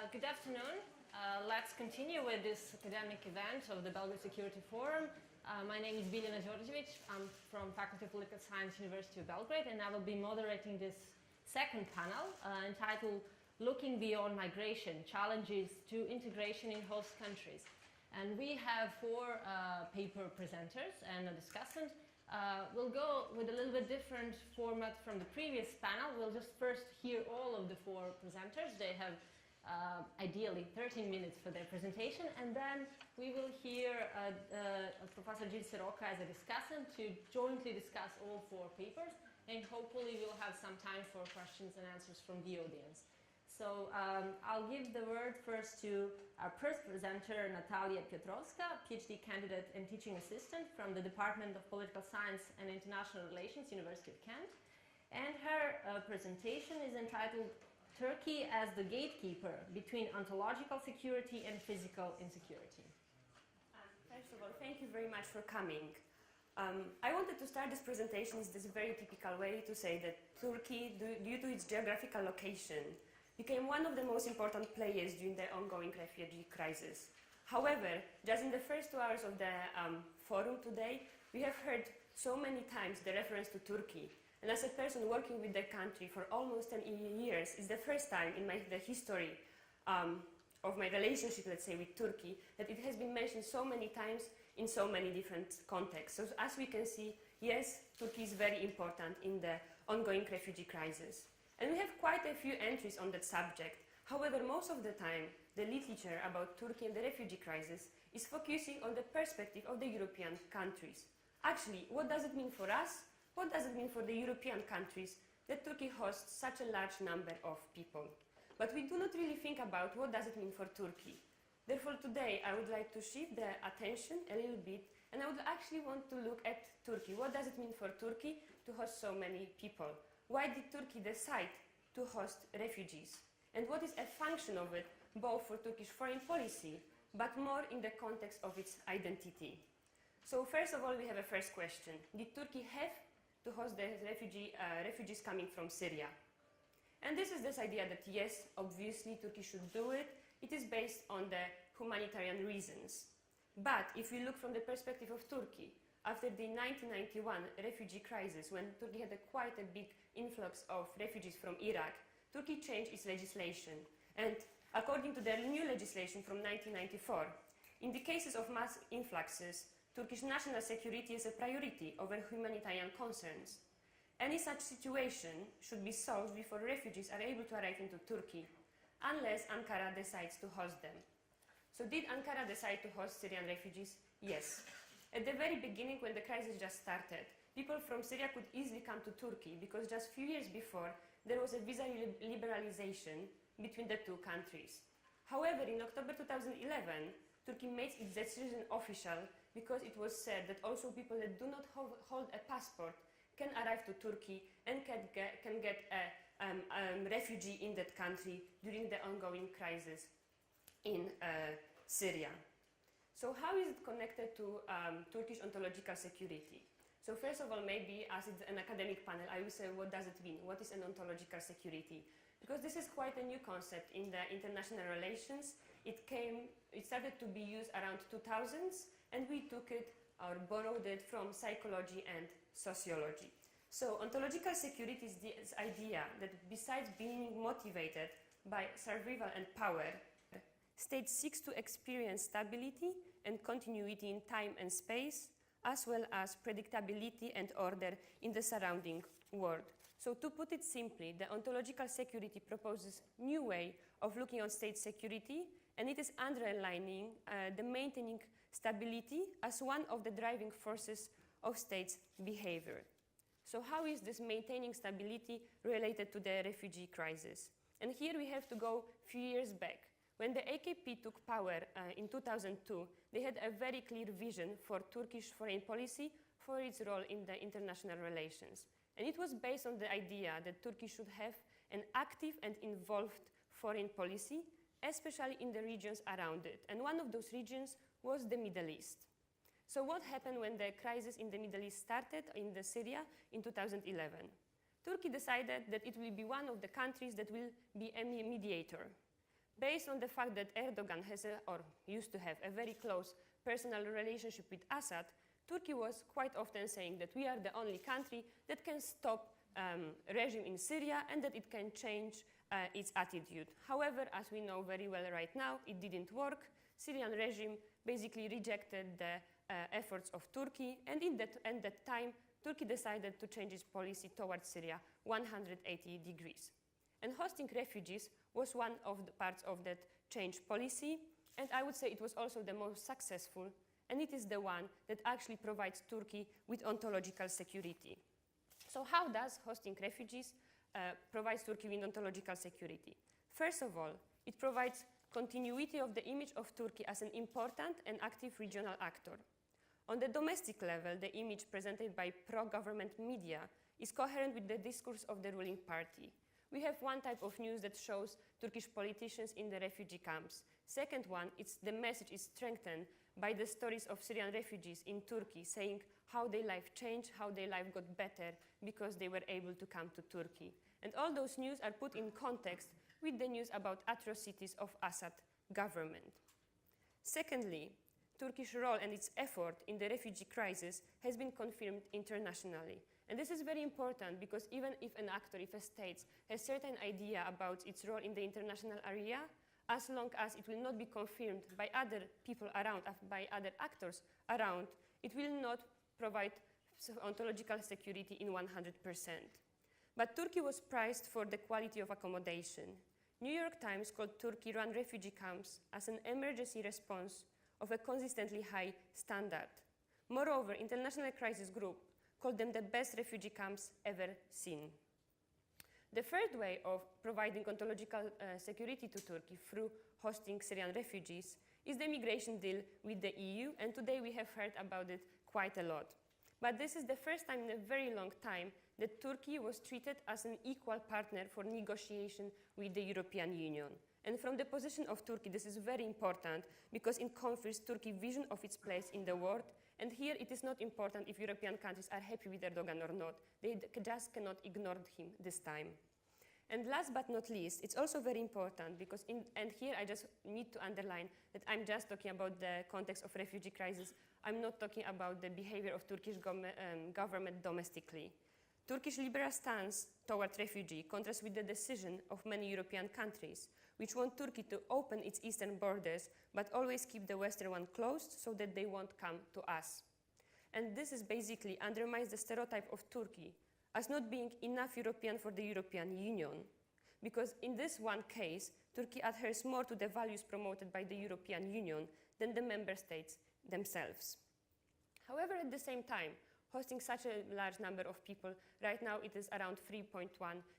Good afternoon. Let's continue with this academic event of the Belgrade Security Forum. My name is Biljana Đorđević. I'm from Faculty of Political Science, University of Belgrade, and I will be moderating this second panel entitled Looking Beyond Migration, Challenges to Integration in Host Countries. And we have four paper presenters and a discussant. We'll go with a little bit different format from the previous panel. We'll just first hear all of the four presenters. They have ideally 13 minutes for their presentation, and then we will hear Professor Gil Sirocca as a discussant to jointly discuss all four papers, and hopefully we'll have some time for questions and answers from the audience. So I'll give the word first to our first presenter, Natalia Piotrovska, PhD candidate and teaching assistant from the Department of Political Science and International Relations, University of Kent. And her presentation is entitled Turkey as the Gatekeeper Between Ontological Security and Physical Insecurity. First of all, thank you very much for coming. I wanted to start this presentation in this very typical way to say that Turkey, due to its geographical location, became one of the most important players during the ongoing refugee crisis. However, just in the first 2 hours of the forum today, we have heard so many times the reference to Turkey. And as a person working with the country for almost 10 years, it's the first time in the history of my relationship, let's say, with Turkey, that it has been mentioned so many times in so many different contexts. So as we can see, yes, Turkey is very important in the ongoing refugee crisis. And we have quite a few entries on that subject. However, most of the time, the literature about Turkey and the refugee crisis is focusing on the perspective of the European countries. Actually, what does it mean for us? What does it mean for the European countries that Turkey hosts such a large number of people? But we do not really think about what does it mean for Turkey. Therefore, today I would like to shift the attention a little bit, and I would actually want to look at Turkey. What does it mean for Turkey to host so many people? Why did Turkey decide to host refugees? And what is a function of it, both for Turkish foreign policy, but more in the context of its identity? So first of all, we have a first question. Did Turkey have to host the refugees coming from Syria? And this is this idea that yes, obviously Turkey should do it. It is based on the humanitarian reasons. But if we look from the perspective of Turkey, after the 1991 refugee crisis, when Turkey had quite a big influx of refugees from Iraq, Turkey changed its legislation. And according to their new legislation from 1994, in the cases of mass influxes, Turkish national security is a priority over humanitarian concerns. Any such situation should be solved before refugees are able to arrive into Turkey, unless Ankara decides to host them. So did Ankara decide to host Syrian refugees? Yes. At the very beginning, when the crisis just started, people from Syria could easily come to Turkey because just a few years before, there was a visa liberalization between the two countries. However, in October 2011, Turkey made its decision official because it was said that also people that do not hold a passport can arrive to Turkey and can get a refugee in that country during the ongoing crisis in Syria. So how is it connected to Turkish ontological security? So first of all, maybe as it's an academic panel, I will say, what does it mean? What is an ontological security? Because this is quite a new concept in the international relations. It started to be used around 2000s, and we took it or borrowed it from psychology and sociology. So ontological security is this idea that besides being motivated by survival and power, state seeks to experience stability and continuity in time and space, as well as predictability and order in the surrounding world. So to put it simply, the ontological security proposes a new way of looking on state security, and it is underlining the maintaining stability as one of the driving forces of states' behavior. So how is this maintaining stability related to the refugee crisis? And here we have to go a few years back. When the AKP took power in 2002, they had a very clear vision for Turkish foreign policy for its role in the international relations. And it was based on the idea that Turkey should have an active and involved foreign policy, especially in the regions around it. And one of those regions was the Middle East. So what happened when the crisis in the Middle East started in Syria in 2011? Turkey decided that it will be one of the countries that will be a mediator. based on the fact that Erdogan has or used to have a very close personal relationship with Assad, Turkey was quite often saying that we are the only country that can stop regime in Syria and that it can change its attitude. However, as we know very well right now, it didn't work. Syrian regime basically rejected the efforts of Turkey, and at that time, Turkey decided to change its policy towards Syria 180 degrees. And hosting refugees was one of the parts of that change policy, and I would say it was also the most successful, and it is the one that actually provides Turkey with ontological security. So how does hosting refugees provide Turkey with ontological security? First of all, it provides continuity of the image of Turkey as an important and active regional actor. On the domestic level, the image presented by pro-government media is coherent with the discourse of the ruling party. We have one type of news that shows Turkish politicians in the refugee camps. Second one, the message is strengthened by the stories of Syrian refugees in Turkey saying how their life changed, how their life got better because they were able to come to Turkey. And all those news are put in context with the news about atrocities of Assad government. Secondly, Turkish role and its effort in the refugee crisis has been confirmed internationally. And this is very important because even if an actor, if a state has certain idea about its role in the international area, as long as it will not be confirmed by other people around, by other actors around, it will not provide ontological security in 100%. But Turkey was prized for the quality of accommodation. New York Times called Turkey-run refugee camps as an emergency response of a consistently high standard. Moreover, International Crisis Group called them the best refugee camps ever seen. The third way of providing ontological security to Turkey through hosting Syrian refugees is the migration deal with the EU, and today we have heard about it quite a lot. But this is the first time in a very long time that Turkey was treated as an equal partner for negotiation with the European Union. And from the position of Turkey, this is very important because it confers Turkey's vision of its place in the world. And here it is not important if European countries are happy with Erdogan or not. They just cannot ignore him this time. And last but not least, it's also very important because, and here I just need to underline that I'm just talking about the context of refugee crisis. I'm not talking about the behavior of Turkish government domestically. Turkish liberal stance toward refugee contrasts with the decision of many European countries, which want Turkey to open its eastern borders, but always keep the western one closed so that they won't come to us. And this is basically undermines the stereotype of Turkey as not being enough European for the European Union. Because in this one case, Turkey adheres more to the values promoted by the European Union than the member states themselves. However, at the same time, hosting such a large number of people, right now it is around 3.1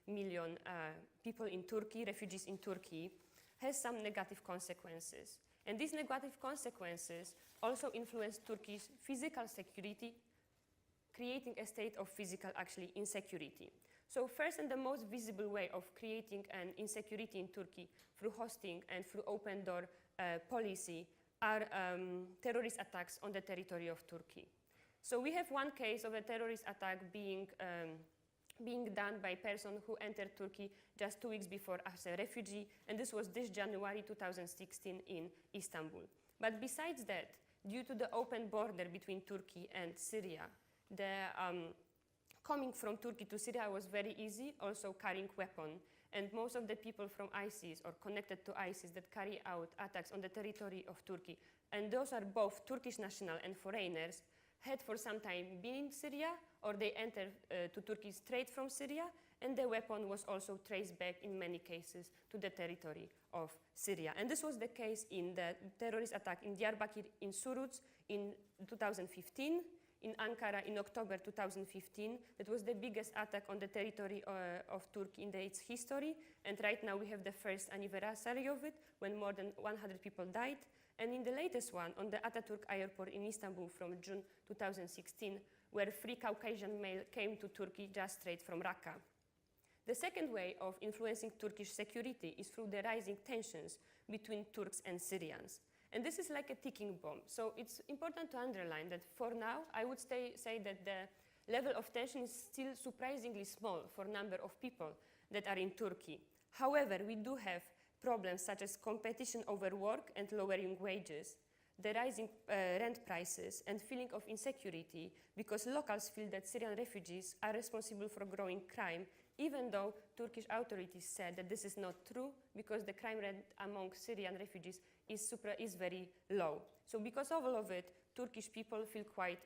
million people in Turkey, refugees in Turkey, has some negative consequences. And these negative consequences also influence Turkey's physical security, creating a state of physical insecurity. So first and the most visible way of creating an insecurity in Turkey through hosting and through open door policy are terrorist attacks on the territory of Turkey. So we have one case of a terrorist attack being done by a person who entered Turkey just 2 weeks before as a refugee, and this was this January 2016 in Istanbul. But besides that, due to the open border between Turkey and Syria, the coming from Turkey to Syria was very easy, also carrying weapons. And most of the people from ISIS or connected to ISIS that carry out attacks on the territory of Turkey, and those are both Turkish national and foreigners, had for some time been in Syria, or they entered to Turkey straight from Syria, and the weapon was also traced back in many cases to the territory of Syria. And this was the case in the terrorist attack in Diyarbakir, in Suruc in 2015, in Ankara in October 2015. That was the biggest attack on the territory of Turkey in its history, and right now we have the first anniversary of it, when more than 100 people died. And in the latest one, on the Ataturk airport in Istanbul from June 2016, where 3 Caucasian males came to Turkey just straight from Raqqa. The second way of influencing Turkish security is through the rising tensions between Turks and Syrians. And this is like a ticking bomb. So it's important to underline that for now, I would say that the level of tension is still surprisingly small for a number of people that are in Turkey. However, we do have problems such as competition over work and lowering wages, the rising rent prices, and feeling of insecurity because locals feel that Syrian refugees are responsible for growing crime, even though Turkish authorities said that this is not true because the crime rate among Syrian refugees is very low. So because of all of it, Turkish people feel quite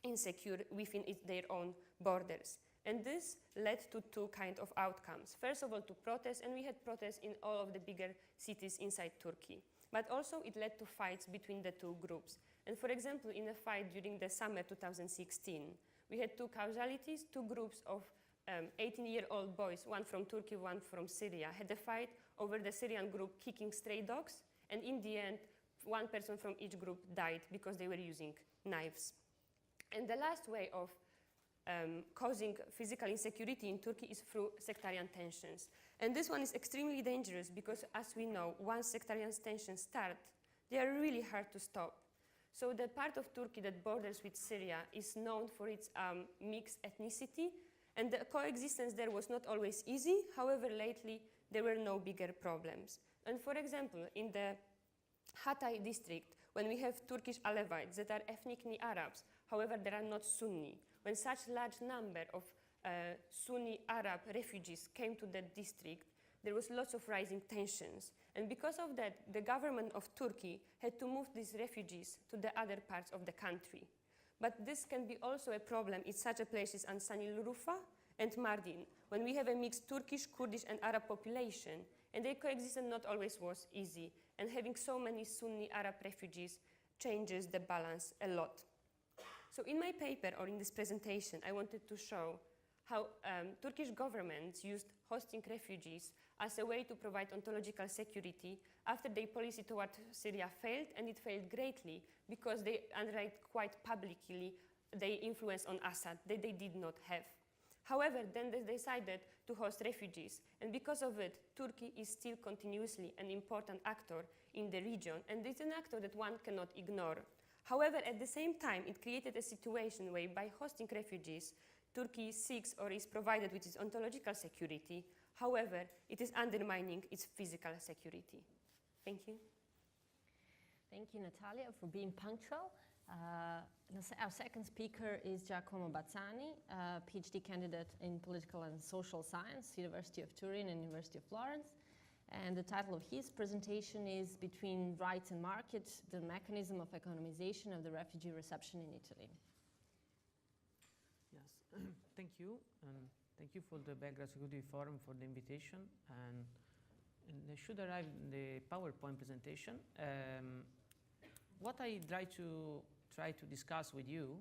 insecure within their own borders. And this led to two kinds of outcomes. First of all, to protests, and we had protests in all of the bigger cities inside Turkey. But also it led to fights between the two groups. And for example, in a fight during the summer 2016, we had two casualties, two groups of 18-year-old boys, one from Turkey, one from Syria, had a fight over the Syrian group kicking stray dogs, and in the end, one person from each group died because they were using knives. And the last way of causing physical insecurity in Turkey is through sectarian tensions. And this one is extremely dangerous because, as we know, once sectarian tensions start, they are really hard to stop. So the part of Turkey that borders with Syria is known for its mixed ethnicity, and the coexistence there was not always easy. However, lately, there were no bigger problems. And for example, in the Hatay district, when we have Turkish Alevites that are ethnically Arabs, however, they are not Sunni, when such large number of Sunni Arab refugees came to that district, there was lots of rising tensions. And because of that, the government of Turkey had to move these refugees to the other parts of the country. But this can be also a problem in such a places as Ansanil Rufa and Mardin, when we have a mixed Turkish, Kurdish, and Arab population, and their coexistence not always was easy. And having so many Sunni Arab refugees changes the balance a lot. So in my paper, or in this presentation, I wanted to show how Turkish governments used hosting refugees as a way to provide ontological security after their policy toward Syria failed, and it failed greatly because they underwrite quite publicly their influence on Assad that they did not have. However, then they decided to host refugees, and because of it, Turkey is still continuously an important actor in the region, and it's an actor that one cannot ignore. However, at the same time, it created a situation where by hosting refugees, Turkey seeks or is provided with its ontological security. However, it is undermining its physical security. Thank you. Thank you, Natalia, for being punctual. Our second speaker is Giacomo Bazzani, a PhD candidate in political and social science, University of Turin and University of Florence. And the title of his presentation is Between Rights and Markets, the Mechanism of Economization of the Refugee Reception in Italy. Yes, thank you. And thank you for the Belgrade Security Forum for the invitation. And I should arrive in the PowerPoint presentation. What I try to discuss with you,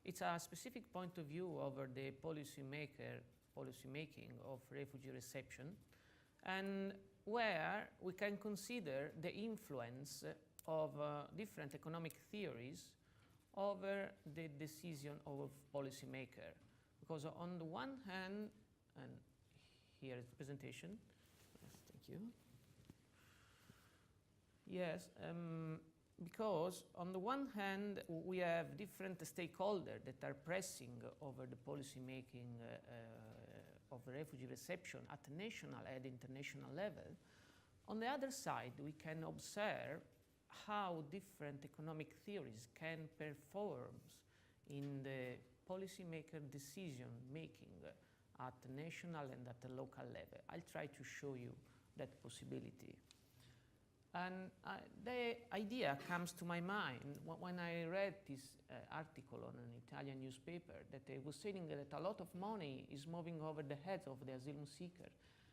it's a specific point of view over the policy making of refugee reception, and where we can consider the influence of different economic theories over the decision of policymaker. Because on the one hand, and here is the presentation. Yes, thank you. Yes, because on the one hand, we have different stakeholders that are pressing over the policy making of refugee reception at national and international level. On the other side, we can observe how different economic theories can perform in the policymaker decision making at the national and at the local level. I'll try to show you that possibility. And the idea comes to my mind when I read this article on an Italian newspaper that they were saying that a lot of money is moving over the heads of the asylum seeker,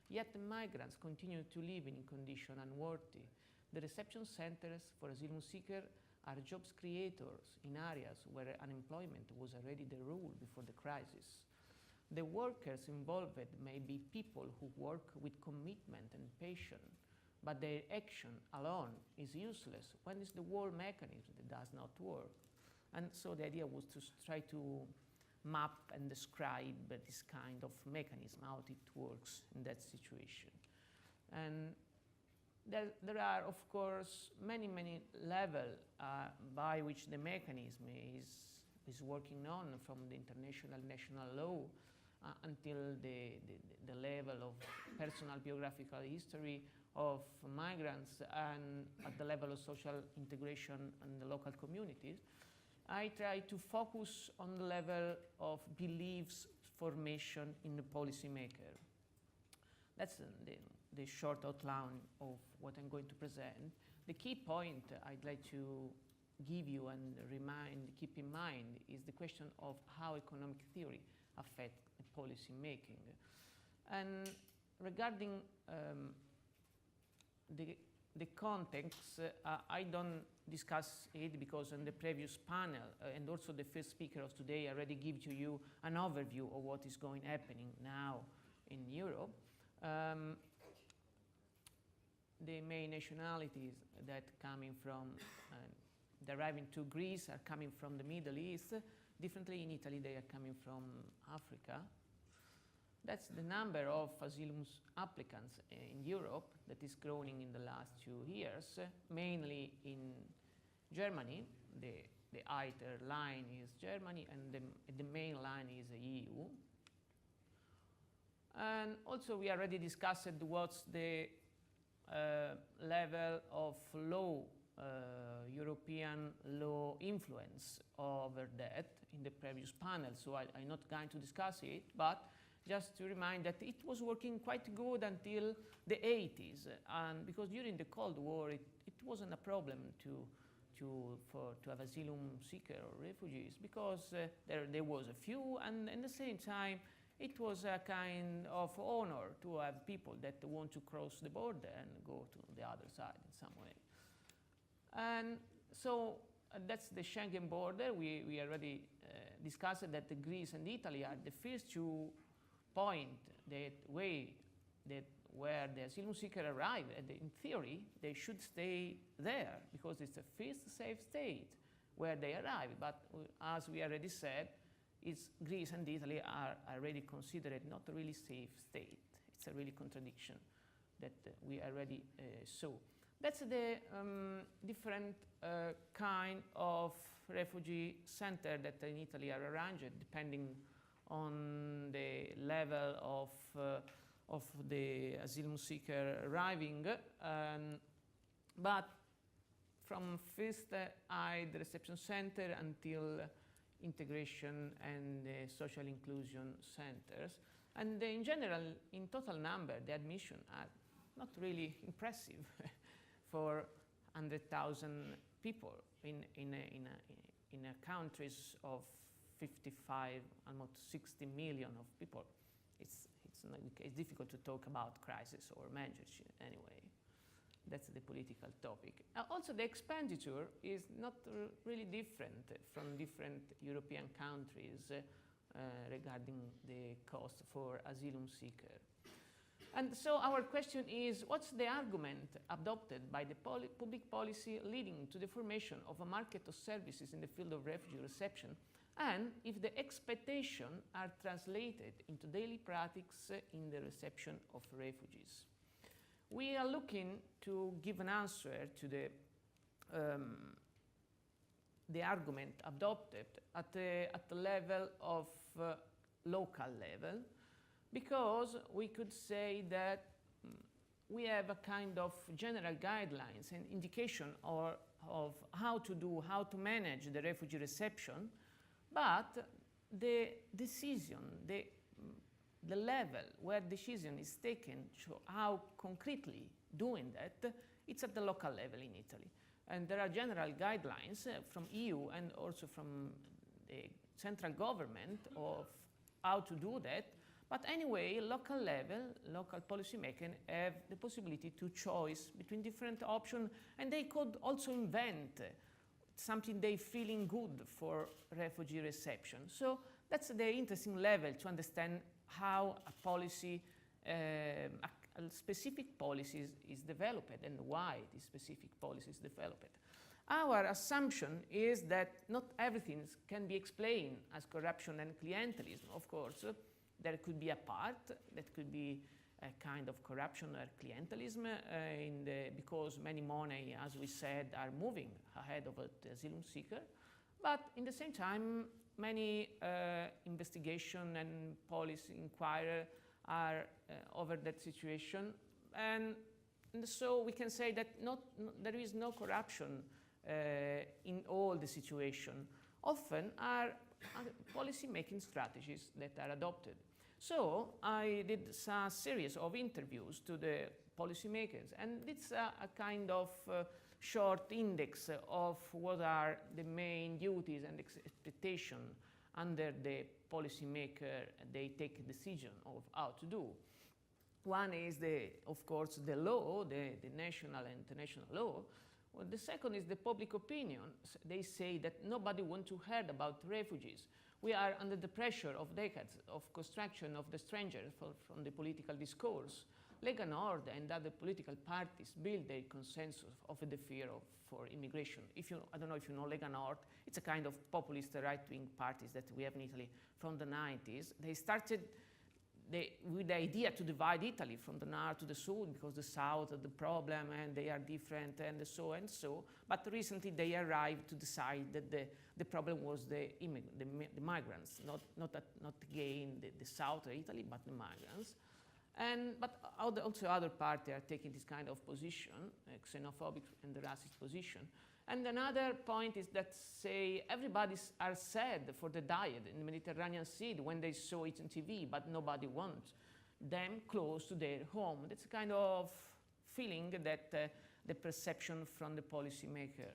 yet the migrants continue to live in conditions unworthy. The reception centers for asylum seekers are jobs creators in areas where unemployment was already the rule before the crisis. The workers involved may be people who work with commitment and patience, but their action alone is useless when it's the whole mechanism that does not work. And so the idea was to try to map and describe this kind of mechanism, how it works in that situation. And there are, of course, many levels by which the mechanism is working on, from the international national law until the level of personal biographical history of migrants and at the level of social integration in the local communities. I try to focus on the level of beliefs formation in the policymaker. That's the short outline of what I'm going to present. The key point I'd like to give you and keep in mind is the question of how economic theory affects policy making. And regarding the context, I don't discuss it because in the previous panel and also the first speaker of today already give to you an overview of what is happening now in Europe. The main nationalities that coming from deriving to Greece are coming from the Middle East. Differently in Italy, they are coming from Africa. That's the number of asylum applicants in Europe that is growing in the last 2 years, mainly in Germany. The outer line is Germany, and the main line is the EU. And also we already discussed what's the level of European law influence over that in the previous panel, so I'm not going to discuss it, but just to remind that it was working quite good until the 80s, and because during the Cold War it wasn't a problem to have asylum seeker or refugees, because there was a few, and at the same time it was a kind of honor to have people that want to cross the border and go to the other side in some way. And so that's the Schengen border. We already discussed that Greece and Italy are the first 2 points where the asylum seeker arrive. And in theory, they should stay there because it's the first safe state where they arrive. But as we already said, Greece and Italy are already considered not a really safe state. It's a really contradiction that we already saw. That's the different kind of refugee center that in Italy are arranged depending on the level of the asylum seeker arriving. But from first aid reception center until integration and social inclusion centers. And in general, in total number, the admission are not really impressive for 100,000 people in countries of 55, almost 60 million of people. It's difficult to talk about crisis or emergency anyway. That's the political topic. Also, the expenditure is not really different from different European countries regarding the cost for asylum seeker. And so our question is, what's the argument adopted by the public policy leading to the formation of a market of services in the field of refugee reception, and if the expectations are translated into daily practice in the reception of refugees? We are looking to give an answer to the argument adopted at the level of local level, because we could say that we have a kind of general guidelines and indication of how to manage the refugee reception, but the decision, the level where decision is taken, how concretely doing that, it's at the local level in Italy. And there are general guidelines from EU and also from the central government of how to do that. But anyway, local level, local policymakers have the possibility to choose between different options, and they could also invent something they feeling good for refugee reception. So that's the interesting level to understand how a policy, a specific policy is developed and why this specific policy is developed. Our assumption is that not everything can be explained as corruption and clientelism. Of course, there could be a part that could be a kind of corruption or clientelism because many money, as we said, are moving ahead of the asylum seeker. But in the same time, many investigation and policy inquiry are over that situation, and so we can say that there is no corruption in all the situation. Often are policy-making strategies that are adopted. So I did a series of interviews to the policymakers, and it's a kind of short index of what are the main duties and expectations under the policymaker they take a decision of how to do. One is, of course, the law, the national and international law. Well, the second is the public opinion. They say that nobody wants to hear about refugees. We are under the pressure of decades of construction of the stranger from the political discourse. Lega Nord and other political parties build their consensus of the fear for immigration. I don't know if you know Lega Nord. It's a kind of populist right-wing parties that we have in Italy from the 90s. They started with the idea to divide Italy from the north to the south, because the south are the problem and they are different and so and so. But recently they arrived to decide that the problem was the migrants, not again the south of Italy, but the migrants. But also other parties are taking this kind of position, xenophobic and the racist position. And another point is that, say, everybody are sad for the diet in the Mediterranean Sea when they saw it on TV, but nobody wants them close to their home. That's a kind of feeling that the perception from the policymaker.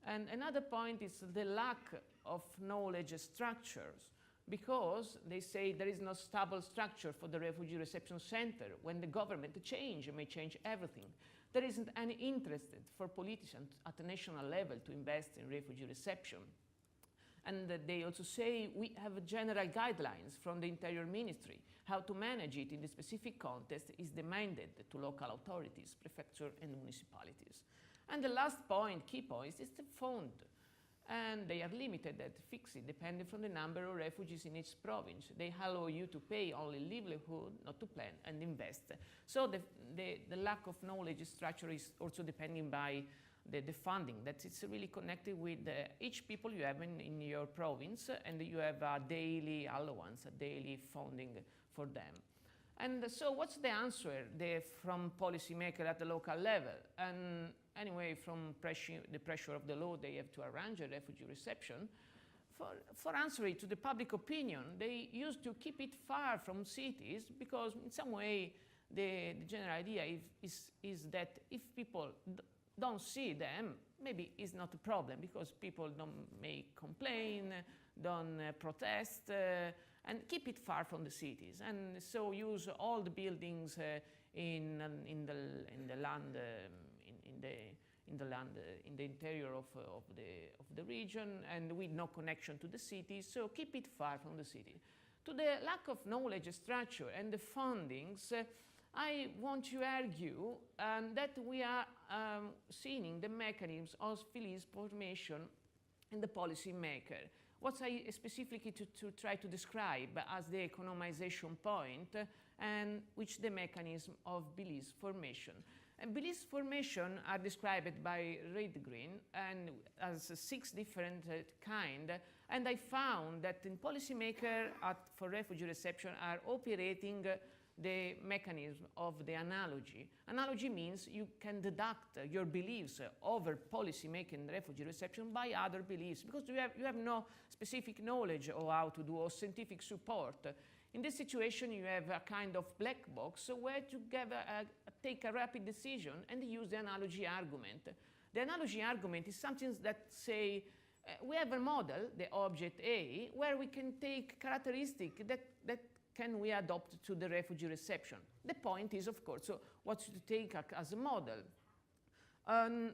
And another point is the lack of knowledge structures, because they say there is no stable structure for the refugee reception center. When the government may change everything. There isn't any interest for politicians at the national level to invest in refugee reception. And they also say we have general guidelines from the Interior Ministry. How to manage it in the specific context is demanded to local authorities, prefecture and municipalities. And the last point, key point, is the fund. And they are limited at fixed, depending from the number of refugees in each province. They allow you to pay only livelihood, not to plan and invest. So the lack of knowledge structure is also depending by the funding. That it's really connected with each people you have in your province, and you have a daily allowance, a daily funding for them. And so what's the answer from policymaker at the local level? And anyway, from the pressure of the law, they have to arrange a refugee reception. For answering to the public opinion, they used to keep it far from cities, because in some way the general idea is that if people don't see them, maybe it's not a problem, because people don't make complain, don't protest, and keep it far from the cities. And so use all the buildings in the land, in the interior of the region, and with no connection to the city. So keep it far from the city. To the lack of knowledge structure and the fundings, I want to argue that we are seeing the mechanisms of police formation in the policy maker. What I specifically to try to describe as the economization point, and which the mechanism of beliefs formation. And beliefs formation are described by Redgreen and as 6 different kind. And I found that in policymaker for refugee reception are operating the mechanism of the analogy. Analogy means you can deduct your beliefs over policy making refugee reception by other beliefs, because you have no specific knowledge of how to do or scientific support. In this situation, you have a kind of black box where to take a rapid decision and use the analogy argument. The analogy argument is something that say, we have a model, the object A, where we can take characteristics that can we adopt to the refugee reception. The point is, of course, so what to take as a model.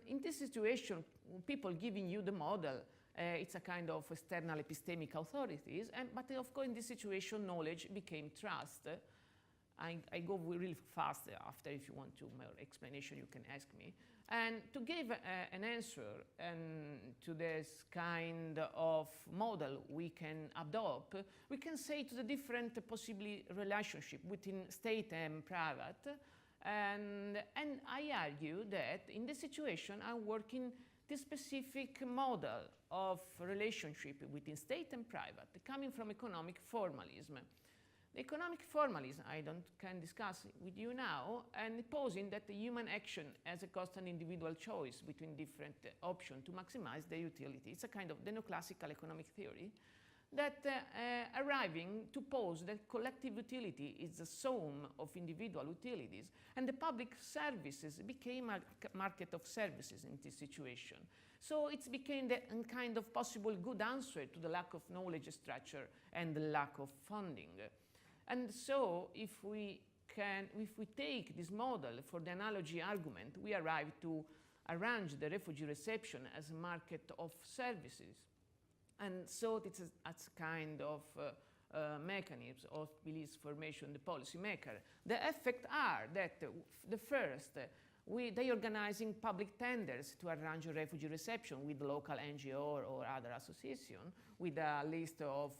In this situation, people giving you the model, it's a kind of external epistemic authorities, but of course in this situation knowledge became trust. I go really fast after, if you want to more explanation you can ask me. And to give an answer to this kind of model we can adopt, we can say to the different possibly relationship between state and private. And I argue that in this situation I'm working this specific model of relationship between state and private coming from economic formalism. The economic formalism can discuss with you now, and posing that the human action has a constant individual choice between different options to maximize their utility. It's a kind of neoclassical economic theory that arriving to pose that collective utility is the sum of individual utilities, and the public services became a market of services in this situation. So it became the kind of possible good answer to the lack of knowledge structure and the lack of funding. And so if we take this model for the analogy argument, we arrive to arrange the refugee reception as a market of services. And so it's a kind of mechanism of beliefs formation, the policymaker. The effects are that the first, they organizing public tenders to arrange a refugee reception with local NGO or other association with a list of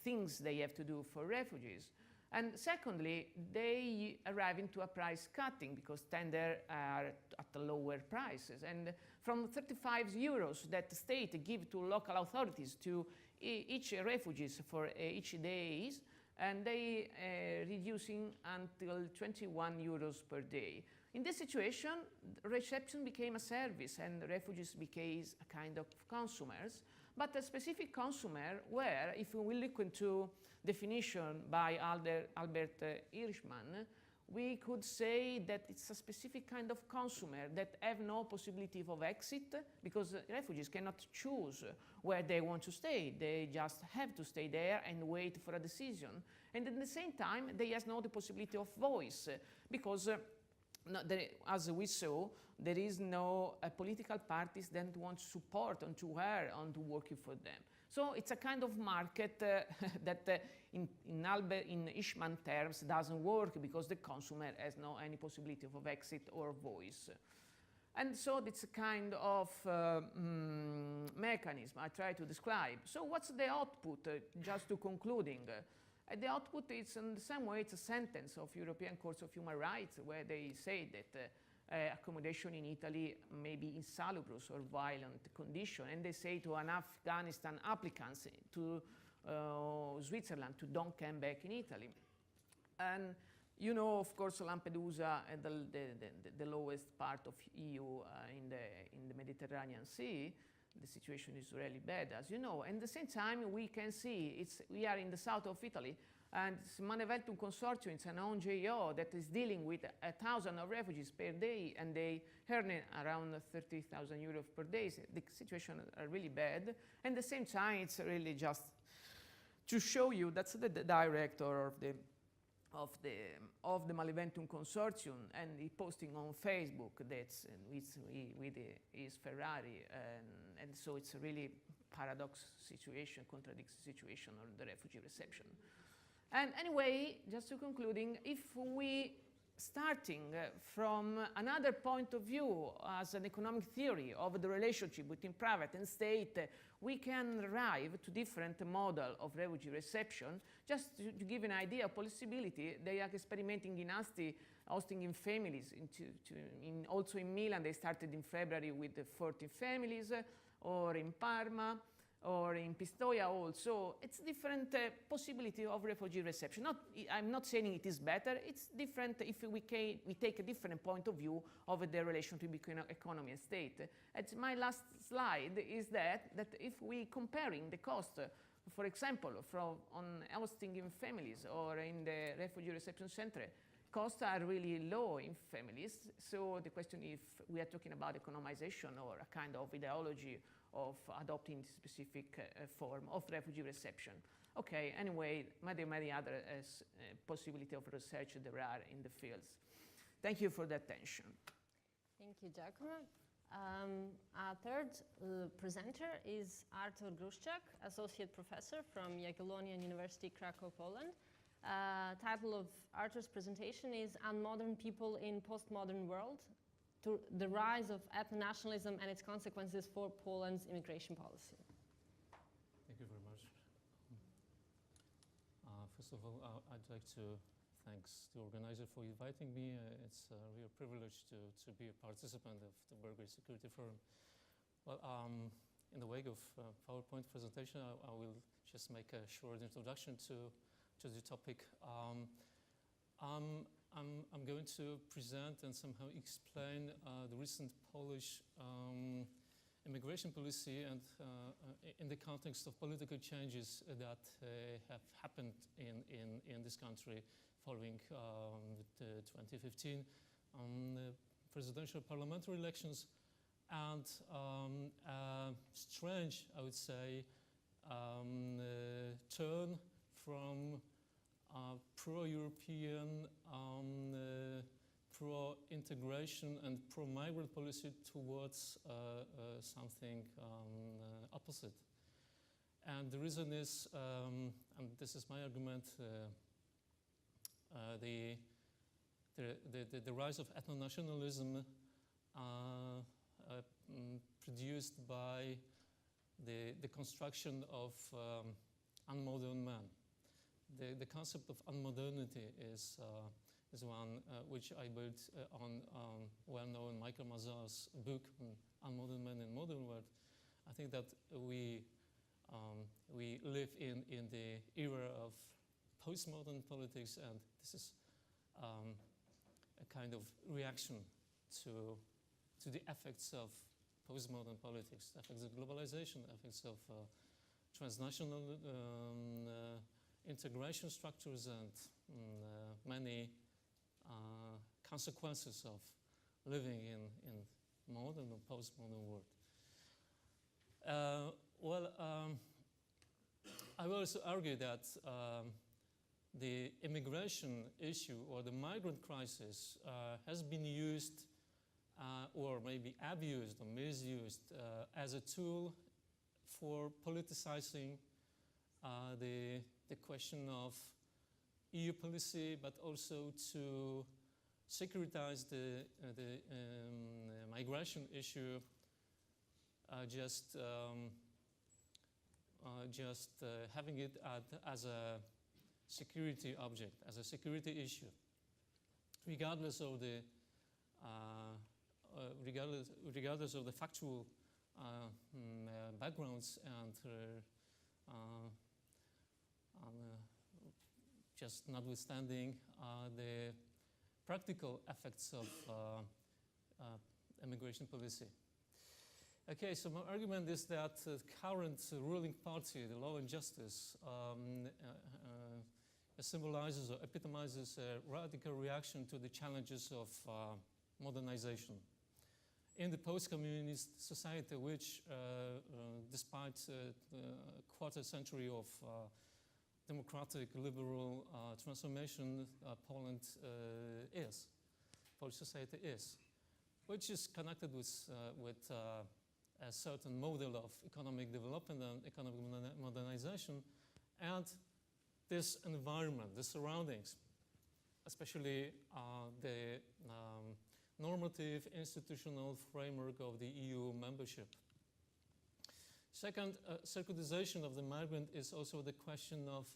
things they have to do for refugees. And secondly, they arrive into a price cutting because tenders are at lower prices. And from 35 euros that the state give to local authorities to each refugees for each days, and they reducing until 21 euros per day. In this situation, reception became a service and refugees became a kind of consumers, but a specific consumer where, if we look into definition by Albert Hirschman, we could say that it's a specific kind of consumer that have no possibility of exit because refugees cannot choose where they want to stay. They just have to stay there and wait for a decision. And at the same time, they have no the possibility of voice because as we saw, there is no political parties that want to support and to hire and to working for them. So it's a kind of market that in Hirschman terms doesn't work because the consumer has no any possibility of exit or voice. And so it's a kind of mechanism I try to describe. So what's the output, just to concluding? The output is in the same way, it's a sentence of European Court of Human Rights where they say that accommodation in Italy may be insalubrious or violent condition, and they say to an Afghanistan applicants to Switzerland to don't come back in Italy. And you know, of course, Lampedusa, the lowest part of EU in the Mediterranean Sea, the situation is really bad, as you know. And at the same time, we can see we are in the south of Italy, and Maneveltum Consortium, it's an NGO that is dealing with 1,000 refugees per day, and they earn around 30,000 euros per day. The situation are really bad. And at the same time, it's really just to show you that's the director of the Maneveltum Consortium, and he posting on Facebook that's with his Ferrari, and so it's a really paradox situation, contradictory situation on the refugee reception. And anyway, just to concluding, if we starting from another point of view as an economic theory of the relationship between private and state, we can arrive to different model of refugee reception. Just to give an idea of possibility, they are experimenting in Asti, hosting in families. Also in Milan, they started in February with 40 families, or in Parma, or in Pistoia also. It's different possibility of refugee reception. I'm not saying it is better, it's different if we take a different point of view of the relationship between economy and state. And my last slide is that if we comparing the cost, for example, on hosting in families or in the refugee reception center, costs are really low in families. So the question if we are talking about economization or a kind of ideology of adopting specific form of refugee reception. Okay, anyway, many other possibility of research there are in the fields. Thank you for the attention. Thank you, Giacomo. Our third presenter is Artur Gruszczak, Associate Professor from Jagiellonian University, Krakow, Poland. Title of Artur's presentation is Unmodern People in Postmodern World, to the rise of ethno-nationalism and its consequences for Poland's immigration policy. Thank you very much. First of all, I'd like to thank the organizer for inviting me. It's a real privilege to be a participant of the Belgrade Security Forum. Well, in the wake of PowerPoint presentation, I will just make a short introduction to the topic. I'm going to present and somehow explain the recent Polish immigration policy and in the context of political changes that have happened in this country following the 2015 presidential parliamentary elections and a strange, I would say, turn from pro-European, pro-integration and pro-migrant policy towards something opposite. And the reason is, and this is my argument, the rise of ethno-nationalism produced by the construction of unmodern man. The concept of unmodernity is one which I built on well-known Michael Mazar's book, Unmodern Man in Modern World. I think that we live in the era of postmodern politics, and this is a kind of reaction to the effects of postmodern politics, effects of globalization, effects of transnational integration structures, and many consequences of living in modern or postmodern world. I will also argue that the immigration issue or the migrant crisis has been used or maybe abused or misused as a tool for politicizing the question of EU policy, but also to securitize the migration issue, just having it as a security object, as a security issue, regardless of the regardless of the factual backgrounds and just notwithstanding the practical effects of immigration policy. Okay, so my argument is that the current ruling party, the Law and Justice, symbolizes or epitomizes a radical reaction to the challenges of modernization. In the post-communist society, which, despite a quarter century of democratic, liberal transformation, Polish society is, which is connected with a certain model of economic development and economic modernization, and this environment, the surroundings, especially the normative institutional framework of the EU membership. Second, circularization of the migrant is also the question of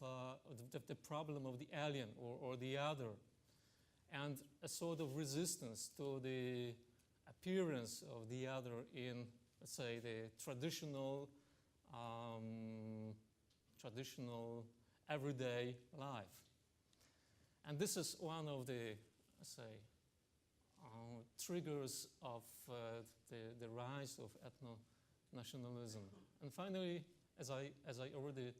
the problem of the alien or the other, and a sort of resistance to the appearance of the other in, let's say, the traditional everyday life. And this is one of the, let's say, triggers of the rise of ethno-nationalism. And finally, as I already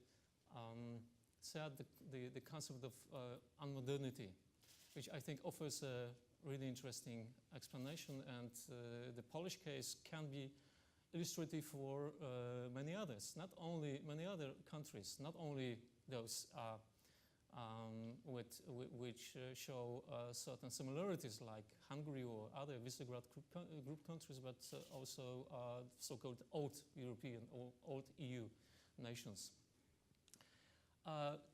said, the concept of unmodernity, which I think offers a really interesting explanation, and the Polish case can be illustrative for many others, not only many other countries, not only those which show certain similarities like Hungary or other Visegrad group countries, but also so-called old European or old EU nations.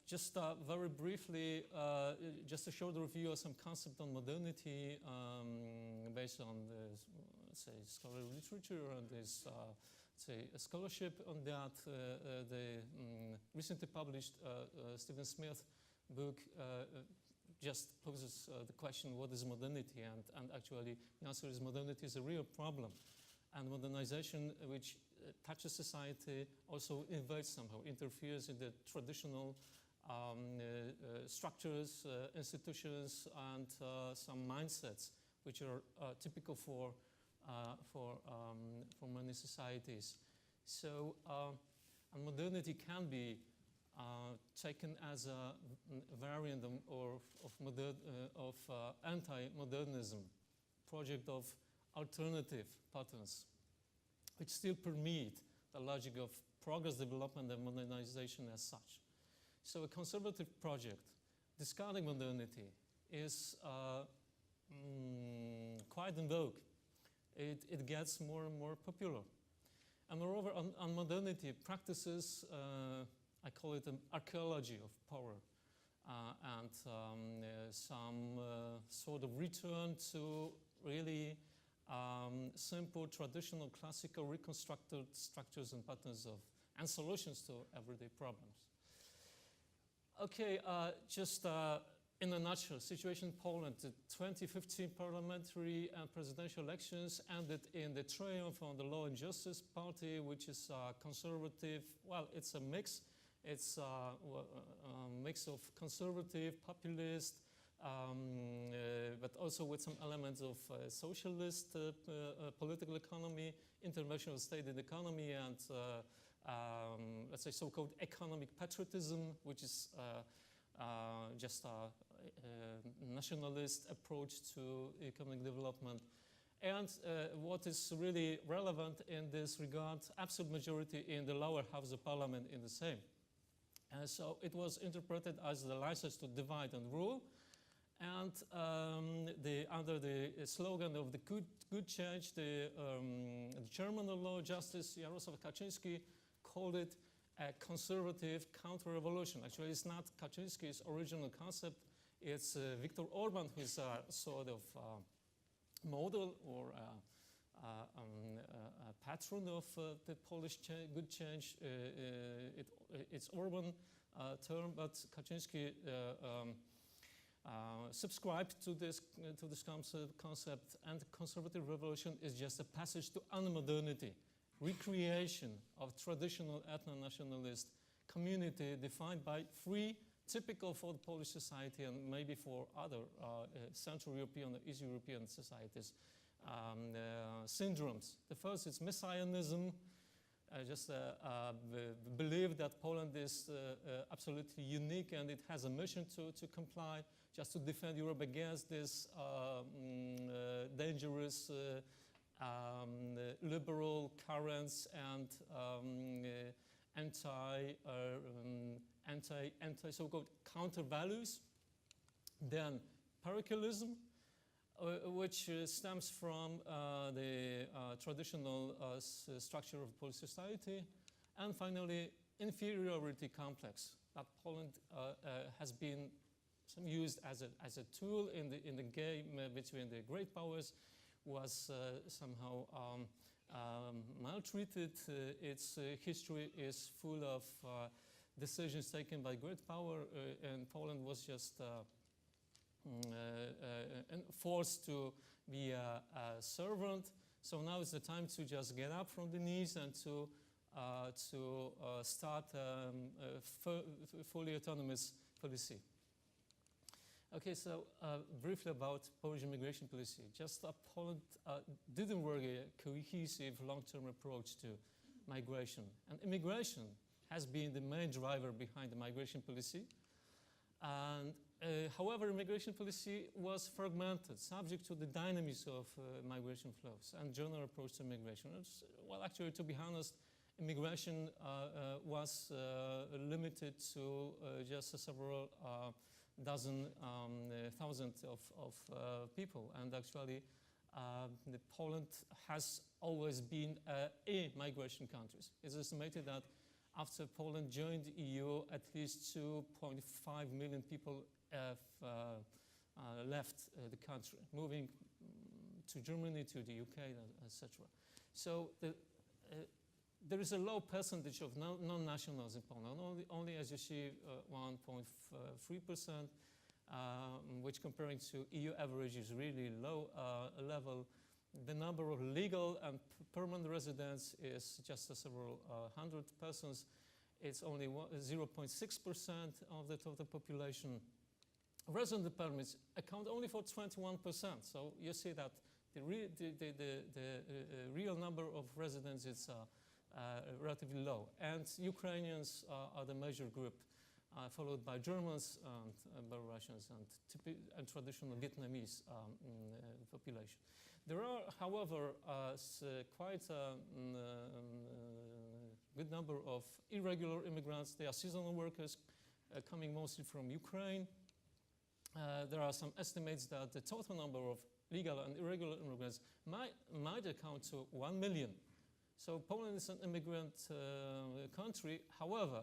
Just very briefly, just a short review of some concept on modernity based on the, say, scholarly literature and this, say, a scholarship on that. The recently published Stephen Smith book just poses the question, what is modernity? And actually, the answer is modernity is a real problem. and modernization which touches society also invades somehow, interferes in the traditional structures, institutions, and some mindsets which are typical for many societies. So, and modernity can be taken as a variant of anti-modernism, project of alternative patterns, which still permeate the logic of progress, development, and modernization as such. So a conservative project discarding modernity is quite in vogue. It gets more and more popular. And moreover, on modernity practices, I call it an archaeology of power, and some sort of return to really simple, traditional, classical, reconstructed structures and patterns and solutions to everyday problems. Okay, just in a nutshell, situation in Poland, the 2015 parliamentary and presidential elections ended in the triumph of the Law and Justice Party, which is conservative. Well, it's a mix. It's a mix of conservative, populist, but also with some elements of socialist political economy, intervention of state in the economy, and let's say so-called economic patriotism, which is just a nationalist approach to economic development. And what is really relevant in this regard, absolute majority in the lower house of parliament in the same. So it was interpreted as the license to divide and rule. And under the slogan of the good change, the chairman of Law Justice, Jarosław Kaczyński, called it a conservative counter-revolution. Actually, it's not Kaczynski's original concept. It's Viktor Orban, who is a sort of model or a patron of the Polish good change. It's Orban term, but Kaczynski subscribed to this concept, and conservative revolution is just a passage to unmodernity, recreation of traditional ethno-nationalist community defined by three, typical for the Polish society and maybe for other Central European or East European societies, syndromes. The first is messianism, just the belief that Poland is absolutely unique and it has a mission to comply, just to defend Europe against this dangerous liberal currents and anti so-called counter values. Then parochialism, which stems from the traditional structure of Polish society, and finally inferiority complex that Poland has been used as a tool in the game between the great powers, was somehow maltreated. Its history is full of decisions taken by great power, and Poland was just forced to be a servant. So now is the time to just get up from the knees and to start a fully autonomous policy. Okay, so briefly about Polish immigration policy. Just Poland didn't work a cohesive long-term approach to migration. And immigration has been the main driver behind the migration policy. And however, immigration policy was fragmented, subject to the dynamics of migration flows and general approach to immigration. Well, actually, to be honest, immigration was limited to just several dozen thousands of people, and actually Poland has always been a migration country. It's estimated that after Poland joined the EU, at least 2.5 million people have left the country, moving to Germany, to the UK, etc. So there is a low percentage of non-nationals in Poland, only as you see 1.3%, which comparing to EU average is really low level. The number of legal and permanent residents is just several hundred persons. It's only 0.6% of the total population. Resident permits account only for 21%. So you see that the real number of residents is relatively low. And Ukrainians are the major group, followed by Germans and Belarusians and traditional Vietnamese population. There are, however, quite a good number of irregular immigrants. They are seasonal workers coming mostly from Ukraine. There are some estimates that the total number of legal and irregular immigrants might account to 1 million. So Poland is an immigrant country. However,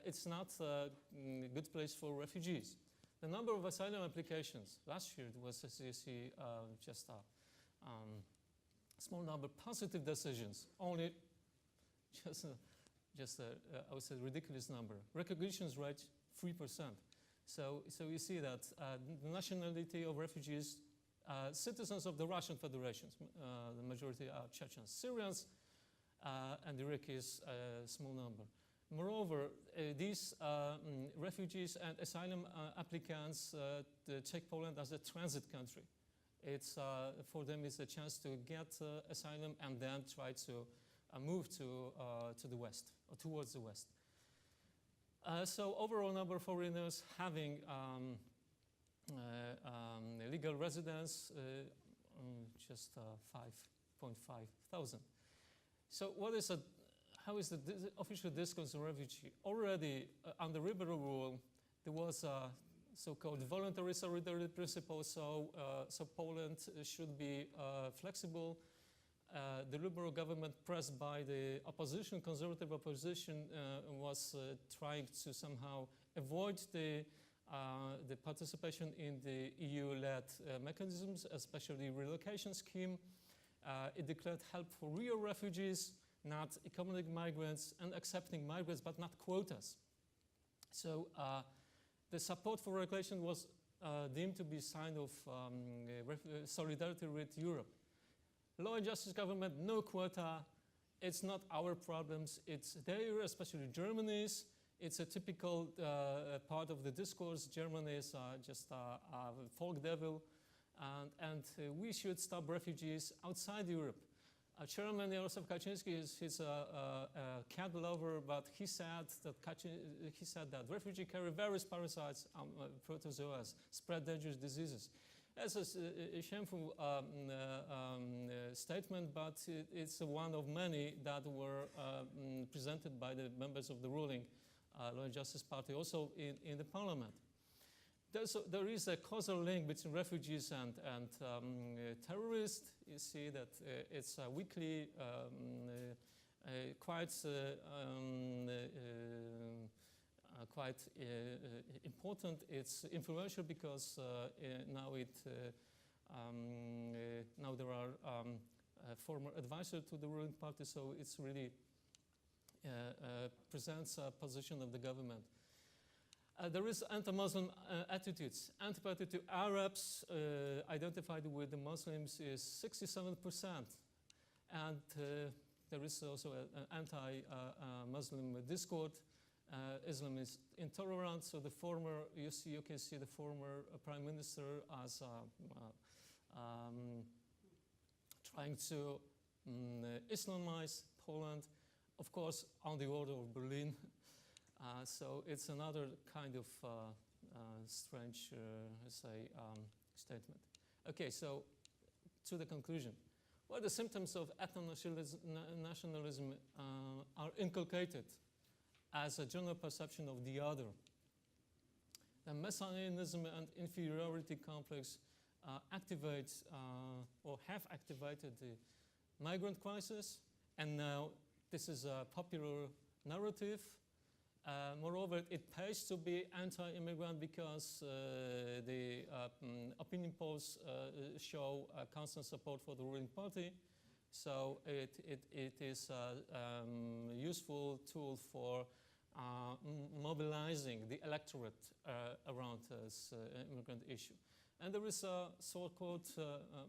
it's not a good place for refugees. The number of asylum applications last year was, as you see, just a small number. Positive decisions, only just a I would say ridiculous number. Recognitions rate 3%. So you see that the nationality of refugees, citizens of the Russian Federation, the majority are Chechens, Syrians, and Iraqis, a small number. Moreover, these refugees and asylum applicants take Poland as a transit country. It's, for them, it's a chance to get asylum and then try to move to the West, or towards the West. So overall number of foreigners having legal residence, just 5.5 thousand. So how is the official discourse on refugee? Already under liberal rule, there was a so-called voluntary solidarity principle, so Poland should be flexible. The liberal government, pressed by the opposition, conservative opposition, was trying to somehow avoid the participation in the EU-led mechanisms, especially relocation scheme. It declared help for real refugees, not economic migrants, and accepting migrants, but not quotas. So the support for relocation was deemed to be a sign of solidarity with Europe. Law and justice government, no quota. It's not our problems. It's their, especially Germany's. It's a typical part of the discourse. Germany is just a folk devil, and we should stop refugees outside Europe. Chairman Jarosław Kaczyński is a cat lover, but he said that refugees carry various parasites, protozoas, spread dangerous diseases. That's a shameful statement, but it's one of many that were presented by the members of the ruling Law and Justice Party, also in the parliament. There is a causal link between refugees and terrorists. You see that it's weekly, quite important. It's influential because now there are former advisors to the ruling party, so it's really presents a position of the government. There is anti-Muslim attitudes. Antipathy to Arabs identified with the Muslims is 67%. And there is also an anti-Muslim discord. Islam is intolerant, so you can see the former prime minister as trying to Islamize Poland, of course, on the order of Berlin. So it's another kind of strange, statement. Okay, so to the conclusion. Well, the symptoms of ethno-nationalism are inculcated as a general perception of the other. The messianism and inferiority complex activates or have activated the migrant crisis, and now this is a popular narrative. Moreover, it pays to be anti-immigrant because the opinion polls show constant support for the ruling party. So it is a useful tool for mobilizing the electorate around this immigrant issue. And there is a so-called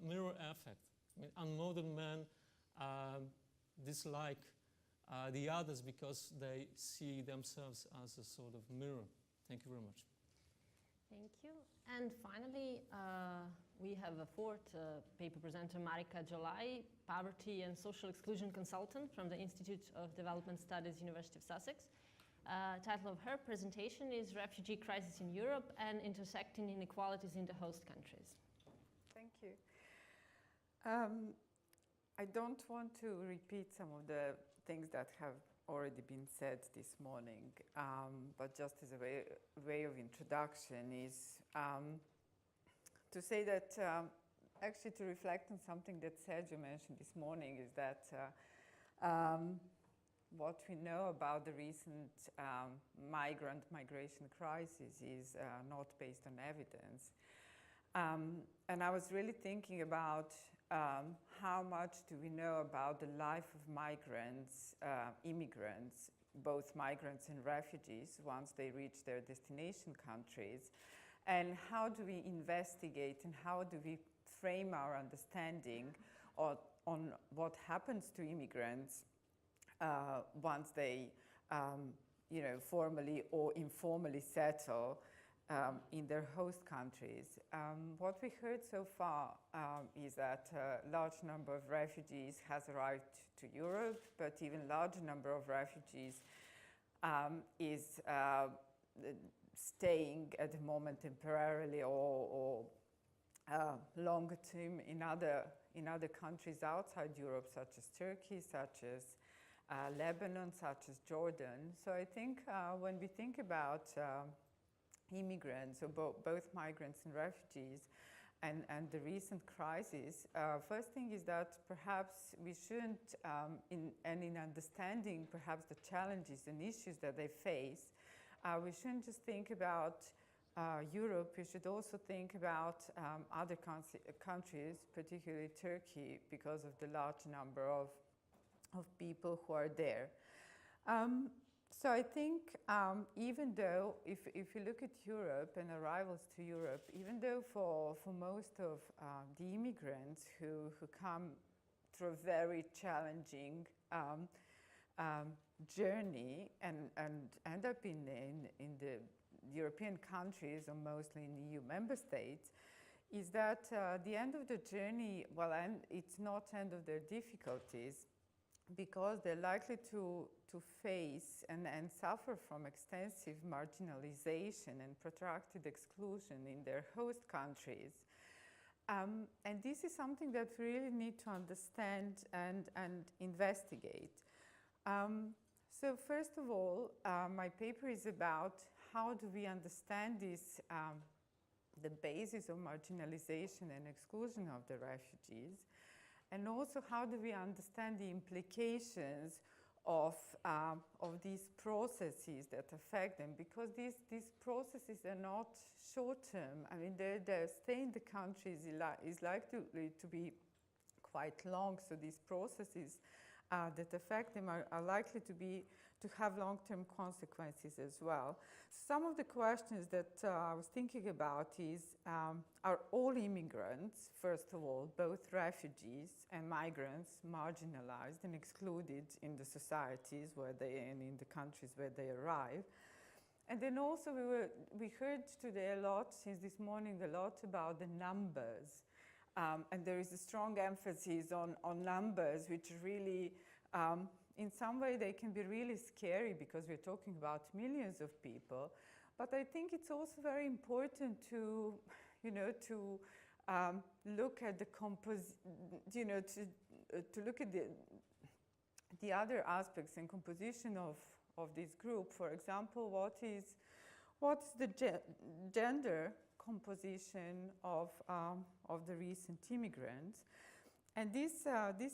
mirror effect. I mean, unmodern men dislike the others because they see themselves as a sort of mirror. Thank you very much. Thank you. And finally, we have a fourth paper presenter, Marika Jolai, Poverty and Social Exclusion Consultant from the Institute of Development Studies, University of Sussex. Title of her presentation is Refugee Crisis in Europe and Intersecting Inequalities in the Host Countries. Thank you. I don't want to repeat some of the things that have already been said this morning, but just as a way of introduction is to say that actually to reflect on something that Sergio mentioned this morning is that what we know about the recent migration crisis is not based on evidence. And I was really thinking about how much do we know about the life of migrants, immigrants, both migrants and refugees once they reach their destination countries, and how do we investigate and how do we frame our understanding on what happens to immigrants once they formally or informally settle in their host countries. What we heard so far is that a large number of refugees has arrived to Europe, but even larger number of refugees is staying at the moment temporarily or longer term in other countries outside Europe, such as Turkey, such as Lebanon, such as Jordan. So I think when we think about immigrants, or both migrants and refugees, and the recent crisis, first thing is that perhaps we shouldn't, in understanding perhaps the challenges and issues that they face, we shouldn't just think about Europe, we should also think about other countries, particularly Turkey, because of the large number of people who are there. So I think even though, if you look at Europe and arrivals to Europe, even though for most of the immigrants who come through a very challenging journey and end up in the European countries or mostly in EU member states, is that the end of the journey, well, and it's not end of their difficulties, because they're likely to face and suffer from extensive marginalization and protracted exclusion in their host countries. And this is something that we really need to understand and investigate. So first of all, my paper is about how do we understand this, the basis of marginalization and exclusion of the refugees, and also how do we understand the implications of these processes that affect them, because these processes are not short-term. I mean, their stay in the country is likely to be quite long, so these processes that affect them are likely to have long-term consequences as well. Some of the questions that I was thinking about is, are all immigrants, first of all, both refugees and migrants, marginalized and excluded in the societies and in the countries where they arrive? And then also we heard today a lot, since this morning, a lot about the numbers. And there is a strong emphasis on numbers, which really, in some way, they can be really scary because we're talking about millions of people. But I think it's also very important to, to look at the to look at the other aspects and composition of this group. For example, what's the gender composition of the recent immigrants? And this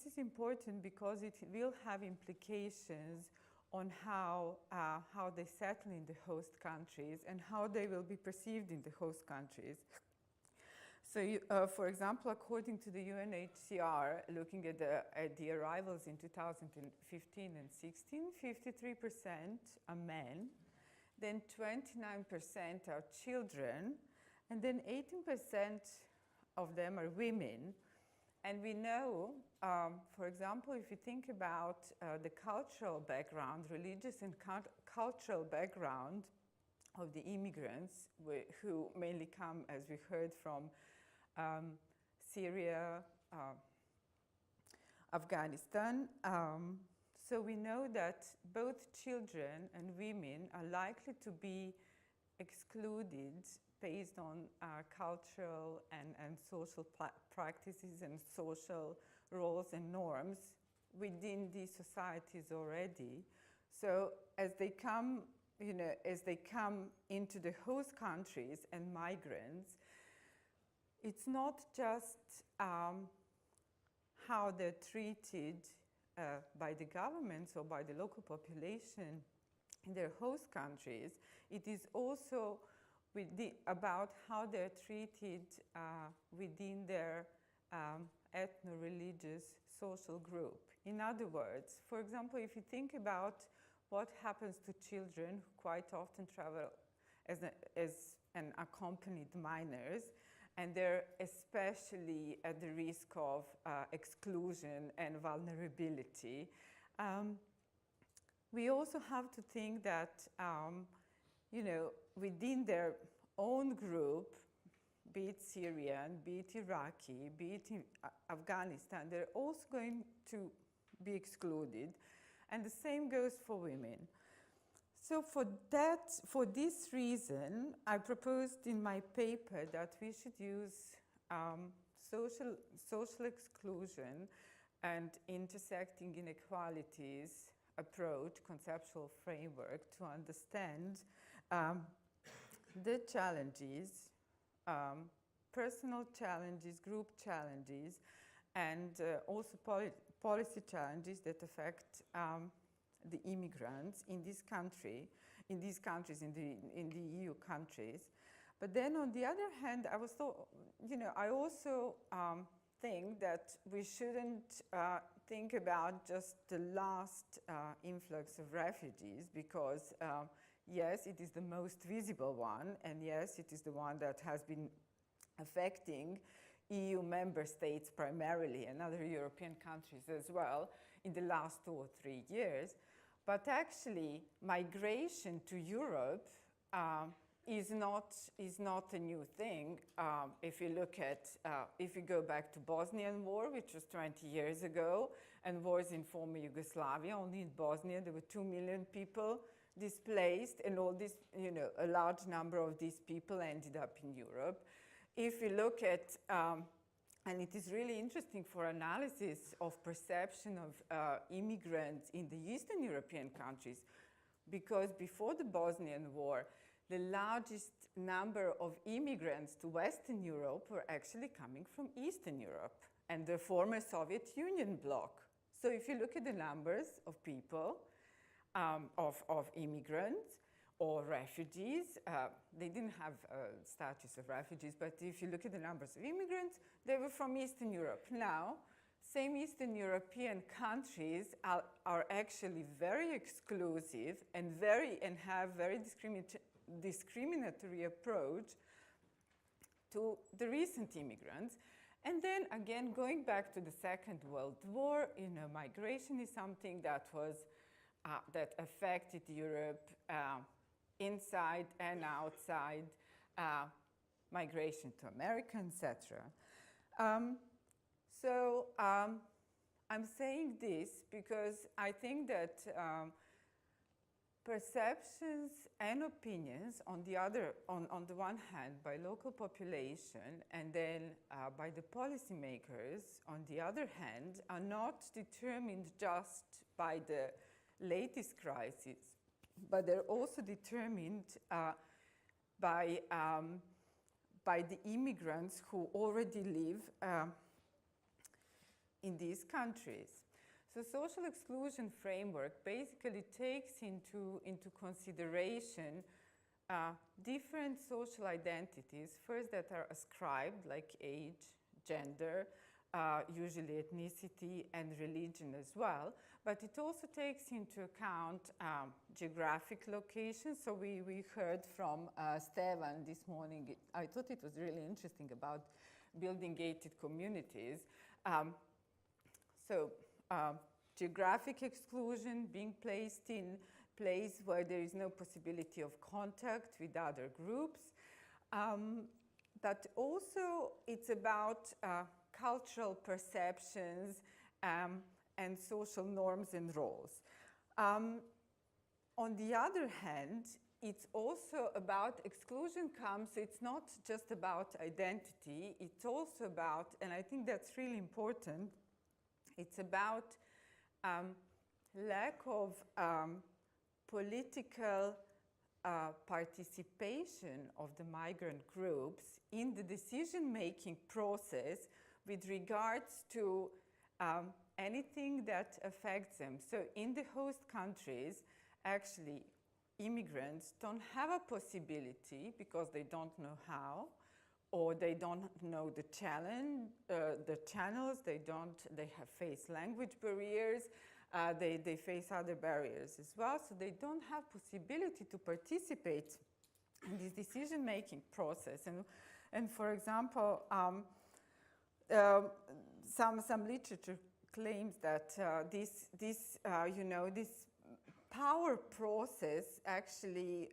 is important because it will have implications on how they settle in the host countries and how they will be perceived in the host countries. So, for example, according to the UNHCR, looking at the arrivals in 2015 and 16, 53% are men, then 29% are children, and then 18% of them are women. And we know, for example, if you think about the cultural background, religious and cultural background of the immigrants who mainly come, as we heard, from Syria, Afghanistan. So we know that both children and women are likely to be excluded based on cultural and social practices and social roles and norms within these societies already. So as they come, as they come into the host countries and migrants, it's not just how they're treated by the governments or by the local population in their host countries. It is also about how they're treated within their ethno-religious social group. In other words, for example, if you think about what happens to children who quite often travel as unaccompanied minors, and they're especially at the risk of exclusion and vulnerability. We also have to think that, within their own group, be it Syrian, be it Iraqi, be it in Afghanistan, they're also going to be excluded. And the same goes for women. So for this reason, I proposed in my paper that we should use social exclusion and intersecting inequalities approach, conceptual framework to understand the challenges, personal challenges, group challenges, and also policy challenges that affect the immigrants in this country, in these countries, in the EU countries. But then on the other hand, I also think that we shouldn't think about just the last influx of refugees, because yes, it is the most visible one, and yes, it is the one that has been affecting EU member states primarily, and other European countries as well, in the last 2 or 3 years. But actually, migration to Europe is not a new thing. If you look at, if you go back to Bosnian War, which was 20 years ago, and wars in former Yugoslavia, only in Bosnia there were 2 million people displaced, and all this, a large number of these people ended up in Europe. If you look at, and it is really interesting for analysis of perception of immigrants in the Eastern European countries, because before the Bosnian War, the largest number of immigrants to Western Europe were actually coming from Eastern Europe and the former Soviet Union bloc. So if you look at the numbers of people, of immigrants or refugees, they didn't have status of refugees, but if you look at the numbers of immigrants, they were from Eastern Europe. Now, same Eastern European countries are actually very exclusive and have very discriminatory approach to the recent immigrants. And then again, going back to the Second World War, migration is something that was that affected Europe inside and outside, migration to America, etc. So I'm saying this because I think that perceptions and opinions on the one hand by local population, and then by the policymakers on the other hand, are not determined just by the latest crisis, but they're also determined by the immigrants who already live in these countries. So social exclusion framework basically takes into consideration different social identities, first that are ascribed, like age, gender, usually ethnicity and religion as well, but it also takes into account geographic location. So we heard from Stevan this morning, I thought it was really interesting about building gated communities. Geographic exclusion, being placed in place where there is no possibility of contact with other groups. But also it's about cultural perceptions and social norms and roles. On the other hand, it's also about exclusion comes, it's not just about identity, it's also about, and I think that's really important, it's about lack of political participation of the migrant groups in the decision-making process with regards to anything that affects them. So in the host countries, actually, immigrants don't have a possibility because they don't know how, or they don't know the channels, they have faced language barriers, they face other barriers as well, so they don't have possibility to participate in this decision-making process. And for example, some literature claims that this power process actually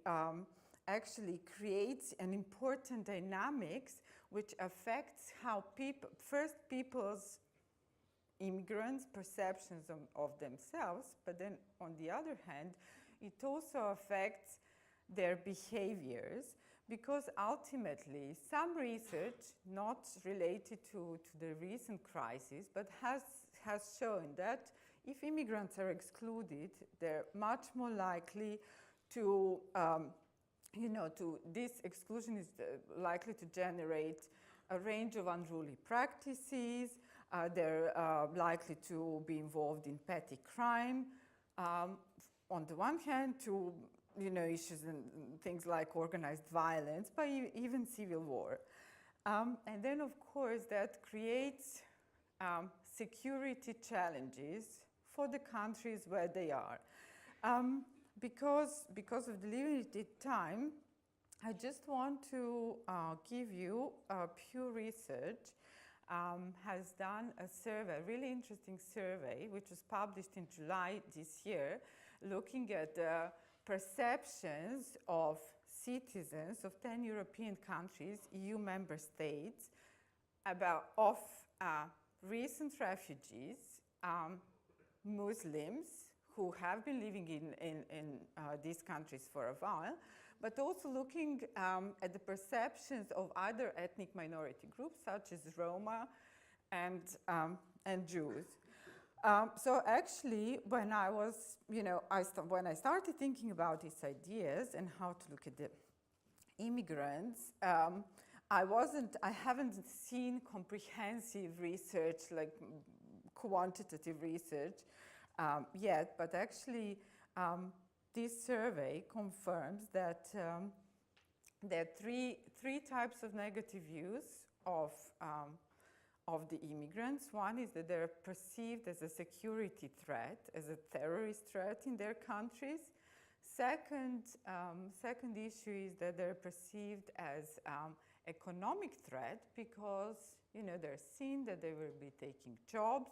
creates an important dynamics which affects how people's immigrants' perceptions of themselves, but then on the other hand, it also affects their behaviors, because ultimately some research, not related to the recent crisis, but has shown that if immigrants are excluded, they're much more likely to, this exclusion is likely to generate a range of unruly practices. They're likely to be involved in petty crime. On the one hand, to issues and things like organized violence, but even civil war. And then, of course, that creates security challenges for the countries where they are. Because of the limited time, I just want to give you Pew Research has done a survey, a really interesting survey, which was published in July this year, looking at the perceptions of citizens of 10 European countries, EU member states, of recent refugees, Muslims who have been living in these countries for a while, but also looking at the perceptions of other ethnic minority groups such as Roma and Jews. So actually, when I was, when I started thinking about these ideas and how to look at the immigrants, I haven't seen comprehensive research, like quantitative research yet, but actually this survey confirms that there are three types of negative views of the immigrants. One is that they're perceived as a security threat, as a terrorist threat in their countries. Second issue is that they're perceived as economic threat because they're seen that they will be taking jobs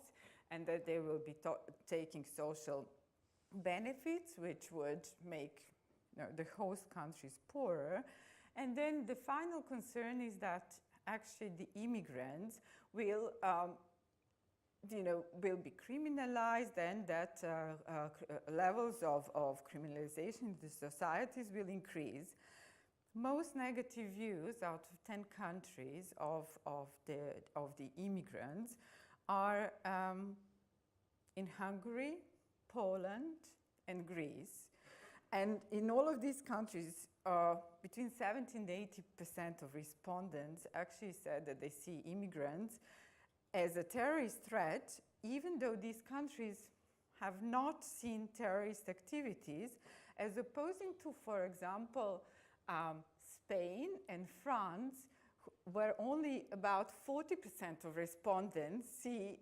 and that they will be taking social benefits, which would make the host countries poorer. And then the final concern is that actually the immigrants will be criminalized, and that levels of criminalization in the societies will increase. Most negative views out of 10 countries of the immigrants are in Hungary, Poland, and Greece. And in all of these countries, between 70 and 80% of respondents actually said that they see immigrants as a terrorist threat, even though these countries have not seen terrorist activities, as opposing to, for example, Spain and France, where only about 40% of respondents see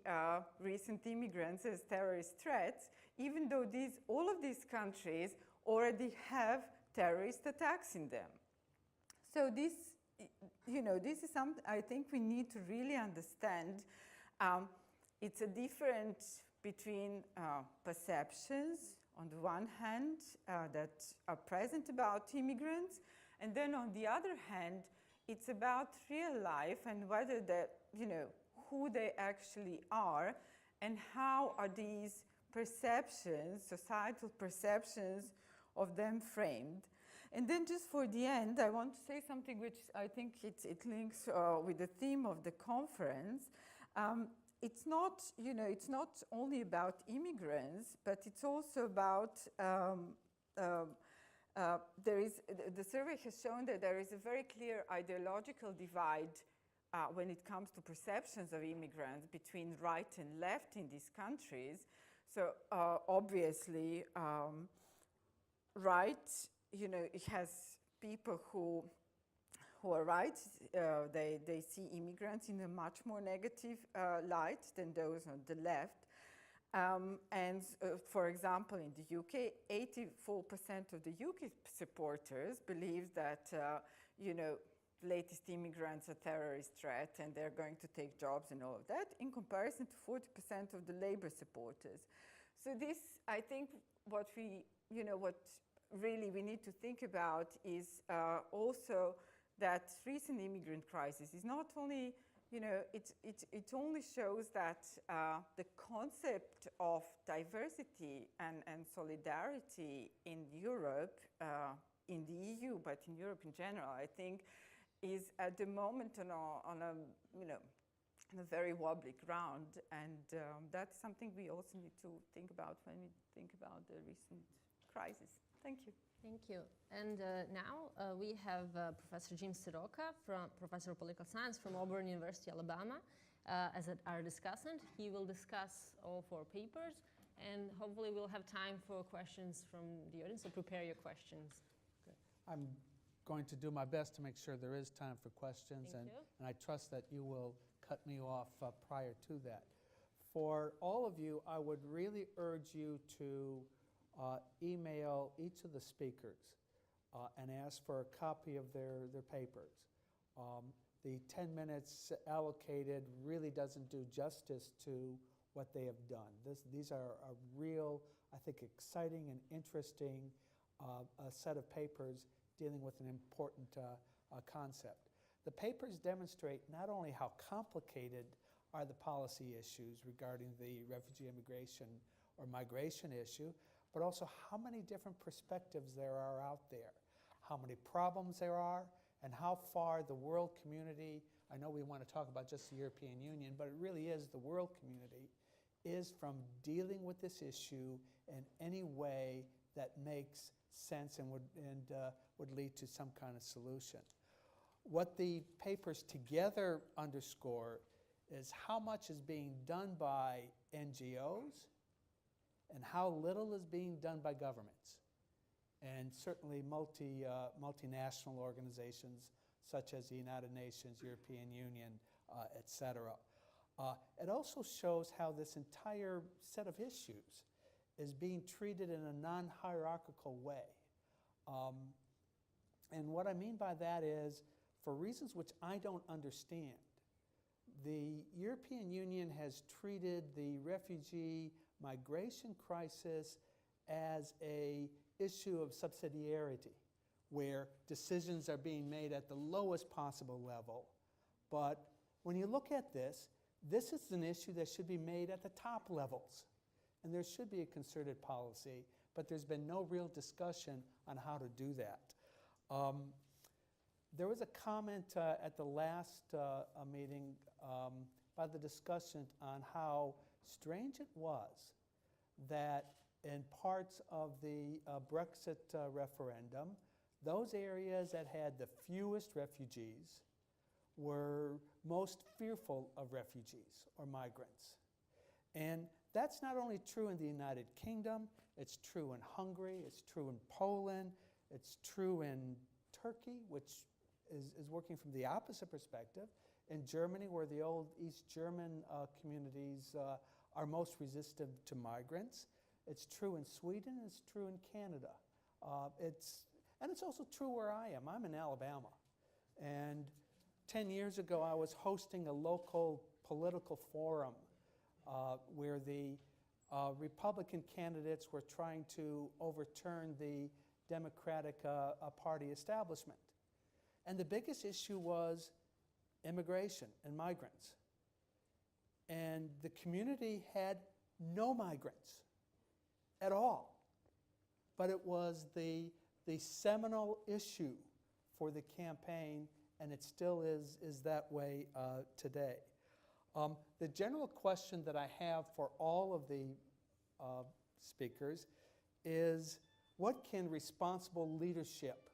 recent immigrants as terrorist threats, even though all of these countries already have terrorist attacks in them. So this is something I think we need to really understand. It's a difference between perceptions on the one hand that are present about immigrants, and then on the other hand, it's about real life and whether that, who they actually are and how are these perceptions, societal perceptions of them framed. And then just for the end, I want to say something which I think it links with the theme of the conference. It's not, it's not only about immigrants, but it's also about, the survey has shown that there is a very clear ideological divide when it comes to perceptions of immigrants between right and left in these countries. So obviously, right, it has people who are right. They see immigrants in a much more negative light than those on the left. For example, in the UK, 84% of the UK supporters believe that, latest immigrants are a terrorist threat and they're going to take jobs and all of that, in comparison to 40% of the Labour supporters. So this, I think, what really we need to think about is also that recent immigrant crisis is not only, it only shows that the concept of diversity and solidarity in Europe, in the EU, but in Europe in general, I think, is at the moment on a very wobbly ground, and that's something we also need to think about when we think about the recent crisis. Thank you. Thank you. And now we have Professor Jim Soroka, Professor of Political Science from Auburn University, Alabama, as our discussant. He will discuss all 4 papers, and hopefully we'll have time for questions from the audience, so prepare your questions. Okay. I'm going to do my best to make sure there is time for questions, Thank and you. I trust that you will cut me off prior to that. For all of you, I would really urge you to email each of the speakers and ask for a copy of their papers. The 10 minutes allocated really doesn't do justice to what they have done. These are a real, I think, exciting and interesting set of papers dealing with an important concept. The papers demonstrate not only how complicated are the policy issues regarding the refugee immigration or migration issue, but also how many different perspectives there are out there, how many problems there are, and how far the world community, I know we want to talk about just the European Union, but it really is the world community, is from dealing with this issue in any way that makes sense and would lead to some kind of solution. What the papers together underscore is how much is being done by NGOs and how little is being done by governments, and certainly multinational organizations such as the United Nations, European Union, et cetera. It also shows how this entire set of issues is being treated in a non-hierarchical way. And what I mean by that is, for reasons which I don't understand, the European Union has treated the refugee migration crisis as an issue of subsidiarity, where decisions are being made at the lowest possible level. But when you look at this is an issue that should be made at the top levels. And there should be a concerted policy, but there's been no real discussion on how to do that. There was a comment at the last meeting by the discussant on how strange it was that in parts of the Brexit referendum, those areas that had the fewest refugees were most fearful of refugees or migrants. And that's not only true in the United Kingdom, it's true in Hungary, it's true in Poland, it's true in Turkey, which is working from the opposite perspective, in Germany, where the old East German communities are most resistant to migrants. It's true in Sweden, it's true in Canada. And it's also true where I am. I'm in Alabama. And 10 years ago, I was hosting a local political forum where the Republican candidates were trying to overturn the Democratic Party establishment. And the biggest issue was immigration and migrants. And the community had no migrants at all. But it was the seminal issue for the campaign, and it still is that way today. The general question that I have for all of the speakers is, what can responsible leadership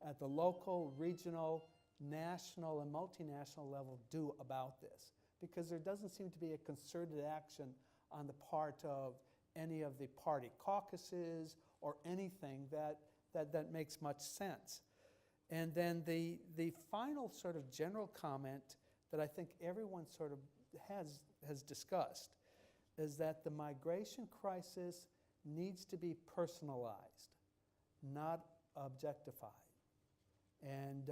at the local, regional, national, and multinational level do about this? Because there doesn't seem to be a concerted action on the part of any of the party caucuses or anything that makes much sense. And then the final sort of general comment that I think everyone sort of has discussed is that the migration crisis needs to be personalized, not objectified. And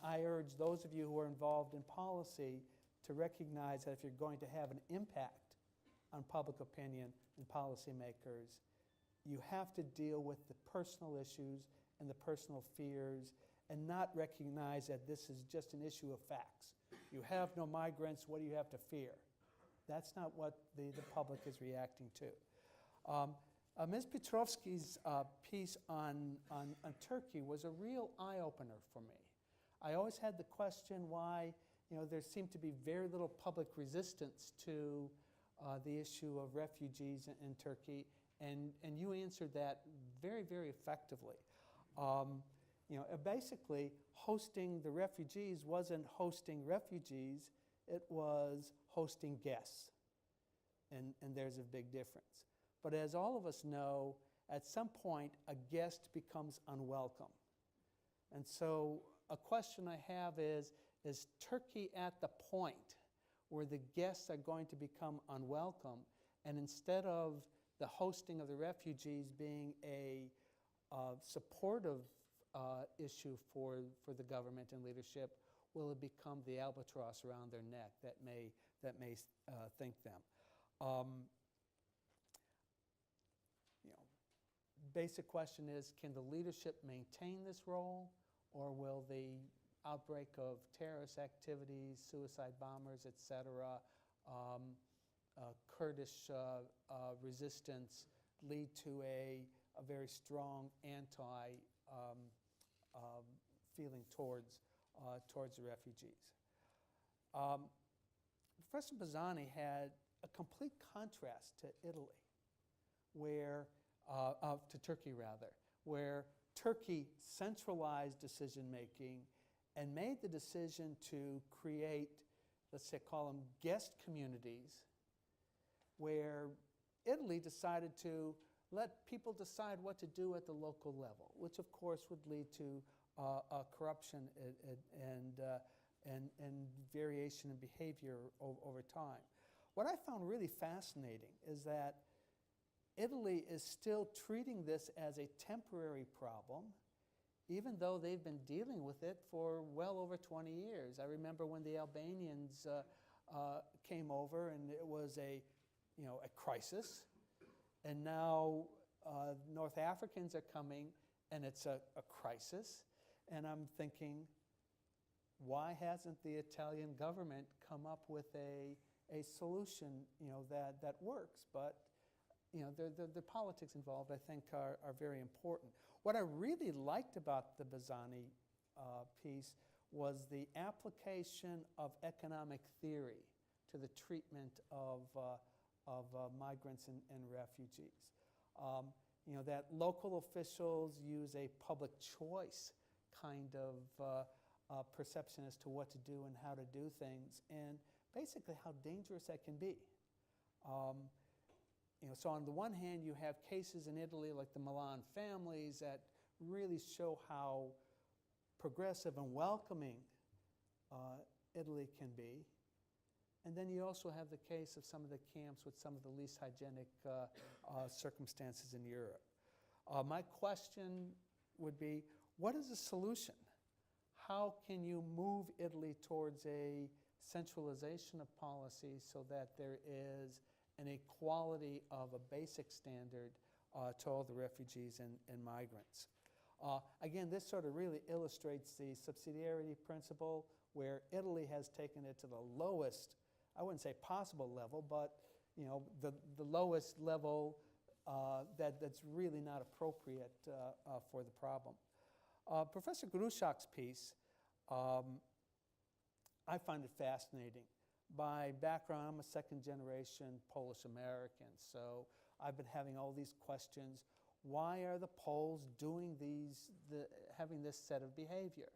I urge those of you who are involved in policy to recognize that if you're going to have an impact on public opinion and policymakers, you have to deal with the personal issues and the personal fears and not recognize that this is just an issue of facts. You have no migrants, what do you have to fear? That's not what the public is reacting to. Ms. Petrovsky's piece on Turkey was a real eye-opener for me. I always had the question why there seemed to be very little public resistance to the issue of refugees in Turkey, and you answered that very, very effectively. Basically, hosting the refugees wasn't hosting refugees, it was hosting guests, and there's a big difference. But as all of us know, at some point, a guest becomes unwelcome. And so a question I have is Turkey at the point where the guests are going to become unwelcome, and instead of the hosting of the refugees being a supportive issue for the government and leadership, will it become the albatross around their neck that may think them? Basic question is, can the leadership maintain this role, or will the outbreak of terrorist activities, suicide bombers, etc., Kurdish resistance lead to a very strong anti feeling towards the refugees? Professor Bazzani had a complete contrast to Italy, where to Turkey rather, where Turkey centralized decision-making and made the decision to create, let's say, call them guest communities, where Italy decided to let people decide what to do at the local level, which of course would lead to corruption and variation in behavior over time. What I found really fascinating is that Italy is still treating this as a temporary problem, even though they've been dealing with it for well over 20 years. I remember when the Albanians came over, and it was a crisis, and now North Africans are coming, and it's a crisis. And I'm thinking, why hasn't the Italian government come up with a solution that works? But the politics involved, I think, are very important. What I really liked about the Bazzani piece was the application of economic theory to the treatment of migrants and refugees. That local officials use a public choice kind of perception as to what to do and how to do things, and basically how dangerous that can be. So on the one hand, you have cases in Italy like the Milan families that really show how progressive and welcoming Italy can be. And then you also have the case of some of the camps with some of the least hygienic circumstances in Europe. My question would be, what is the solution? how can you move Italy towards a centralization of policy so that there is an equality of a basic standard to all the refugees and migrants. Again, this sort of really illustrates the subsidiarity principle, where Italy has taken it to the lowest, I wouldn't say possible level, but the lowest level that's really not appropriate for the problem. Professor Gruszak's piece, I find it fascinating. By background, I'm a second-generation Polish American, so I've been having all these questions. Why are the Poles doing having this set of behavior?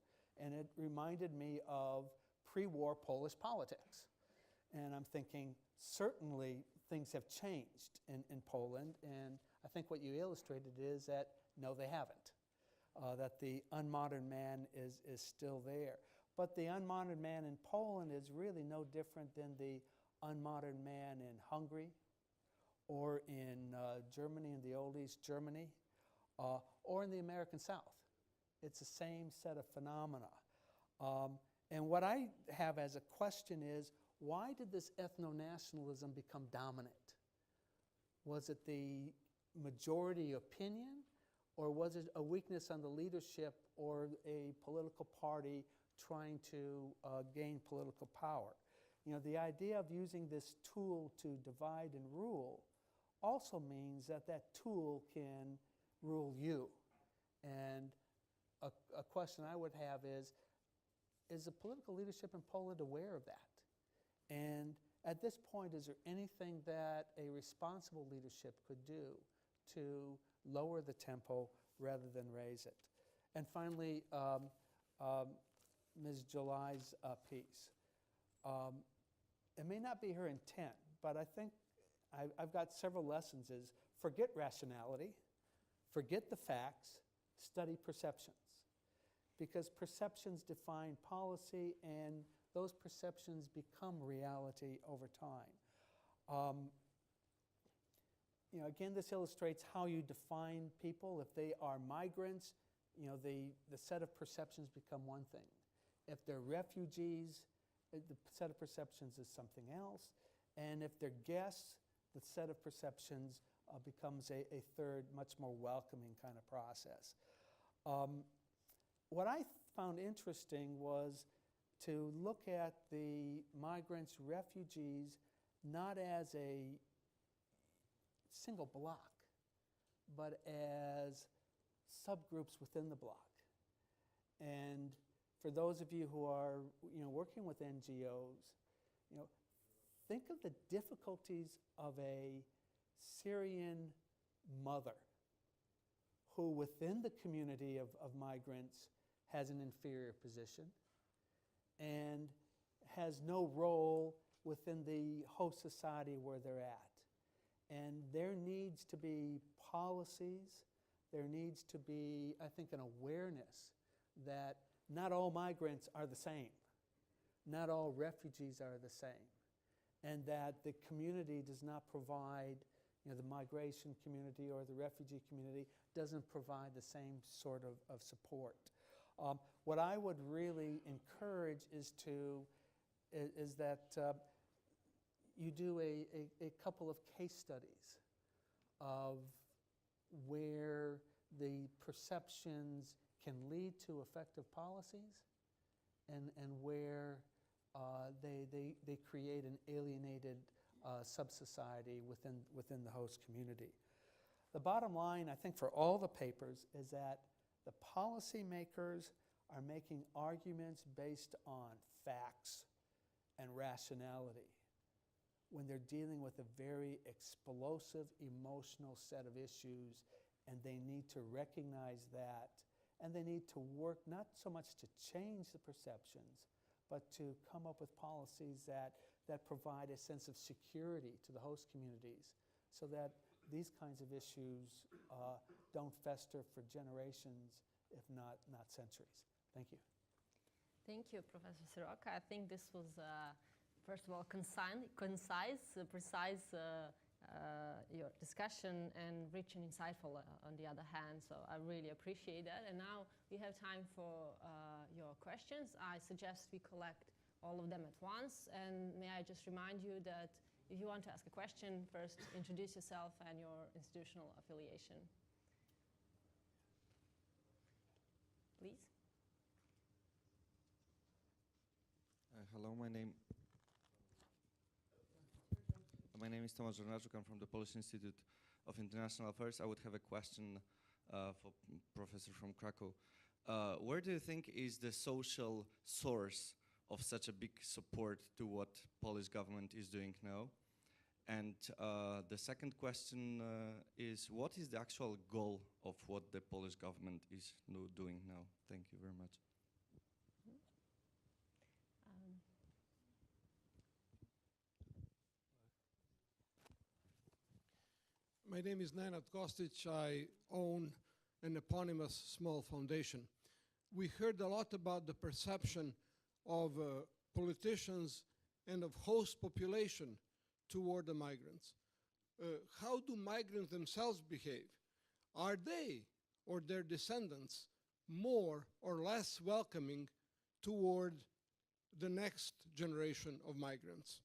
And it reminded me of pre-war Polish politics. And I'm thinking, certainly things have changed in Poland, and I think what you illustrated is that no, they haven't. That the unmodern man is still there. But the unmodern man in Poland is really no different than the unmodern man in Hungary, or in Germany, in the old East Germany, or in the American South. It's the same set of phenomena. And what I have as a question is, why did this ethno-nationalism become dominant? Was it the majority opinion, or was it a weakness on the leadership or a political party trying to gain political power? The idea of using this tool to divide and rule also means that that tool can rule you. And a question I would have is the political leadership in Poland aware of that? And at this point, is there anything that a responsible leadership could do to lower the tempo rather than raise it? And finally, Ms. July's piece. It may not be her intent, but I think I've got several lessons is forget rationality, forget the facts, study perceptions. Because perceptions define policy, and those perceptions become reality over time. Again, this illustrates how you define people. If they are migrants, the set of perceptions become one thing. If they're refugees, the set of perceptions is something else. And if they're guests, the set of perceptions becomes a third, much more welcoming kind of process. What I found interesting was to look at the migrants, refugees, not as a single block, but as subgroups within the block. And for those of you who are working with NGOs, think of the difficulties of a Syrian mother who within the community of migrants has an inferior position and has no role within the host society where they're at. And there needs to be policies, there needs to be, I think, an awareness that not all migrants are the same, not all refugees are the same, and that the community does not provide, the migration community or the refugee community doesn't provide the same sort of support. What I would really encourage is that you do a couple of case studies of where the perceptions can lead to effective policies and where they create an alienated sub-society within the host community. The bottom line, I think, for all the papers is that the policymakers are making arguments based on facts and rationality when they're dealing with a very explosive emotional set of issues, and they need to recognize that, and they need to work not so much to change the perceptions, but to come up with policies that provide a sense of security to the host communities so that these kinds of issues don't fester for generations, if not centuries. Thank you. Thank you, Professor Sirocca. I think this was, first of all, concise, precise your discussion and rich and insightful on the other hand, so I really appreciate that. And now we have time for your questions. I suggest we collect all of them at once, and may I just remind you that if you want to ask a question, first introduce yourself and your institutional affiliation. Please. Hello, my name is Tomasz Żołnierzyk. I'm from the Polish Institute of International Affairs. I would have a question for Professor from Krakow. Where do you think is the social source of such a big support to what Polish government is doing now? And the second question is, what is the actual goal of what the Polish government is doing now? Thank you very much. My name is Nenad Kostic. I own an eponymous small foundation. We heard a lot about the perception of politicians and of host population toward the migrants. How do migrants themselves behave? Are they or their descendants more or less welcoming toward the next generation of migrants?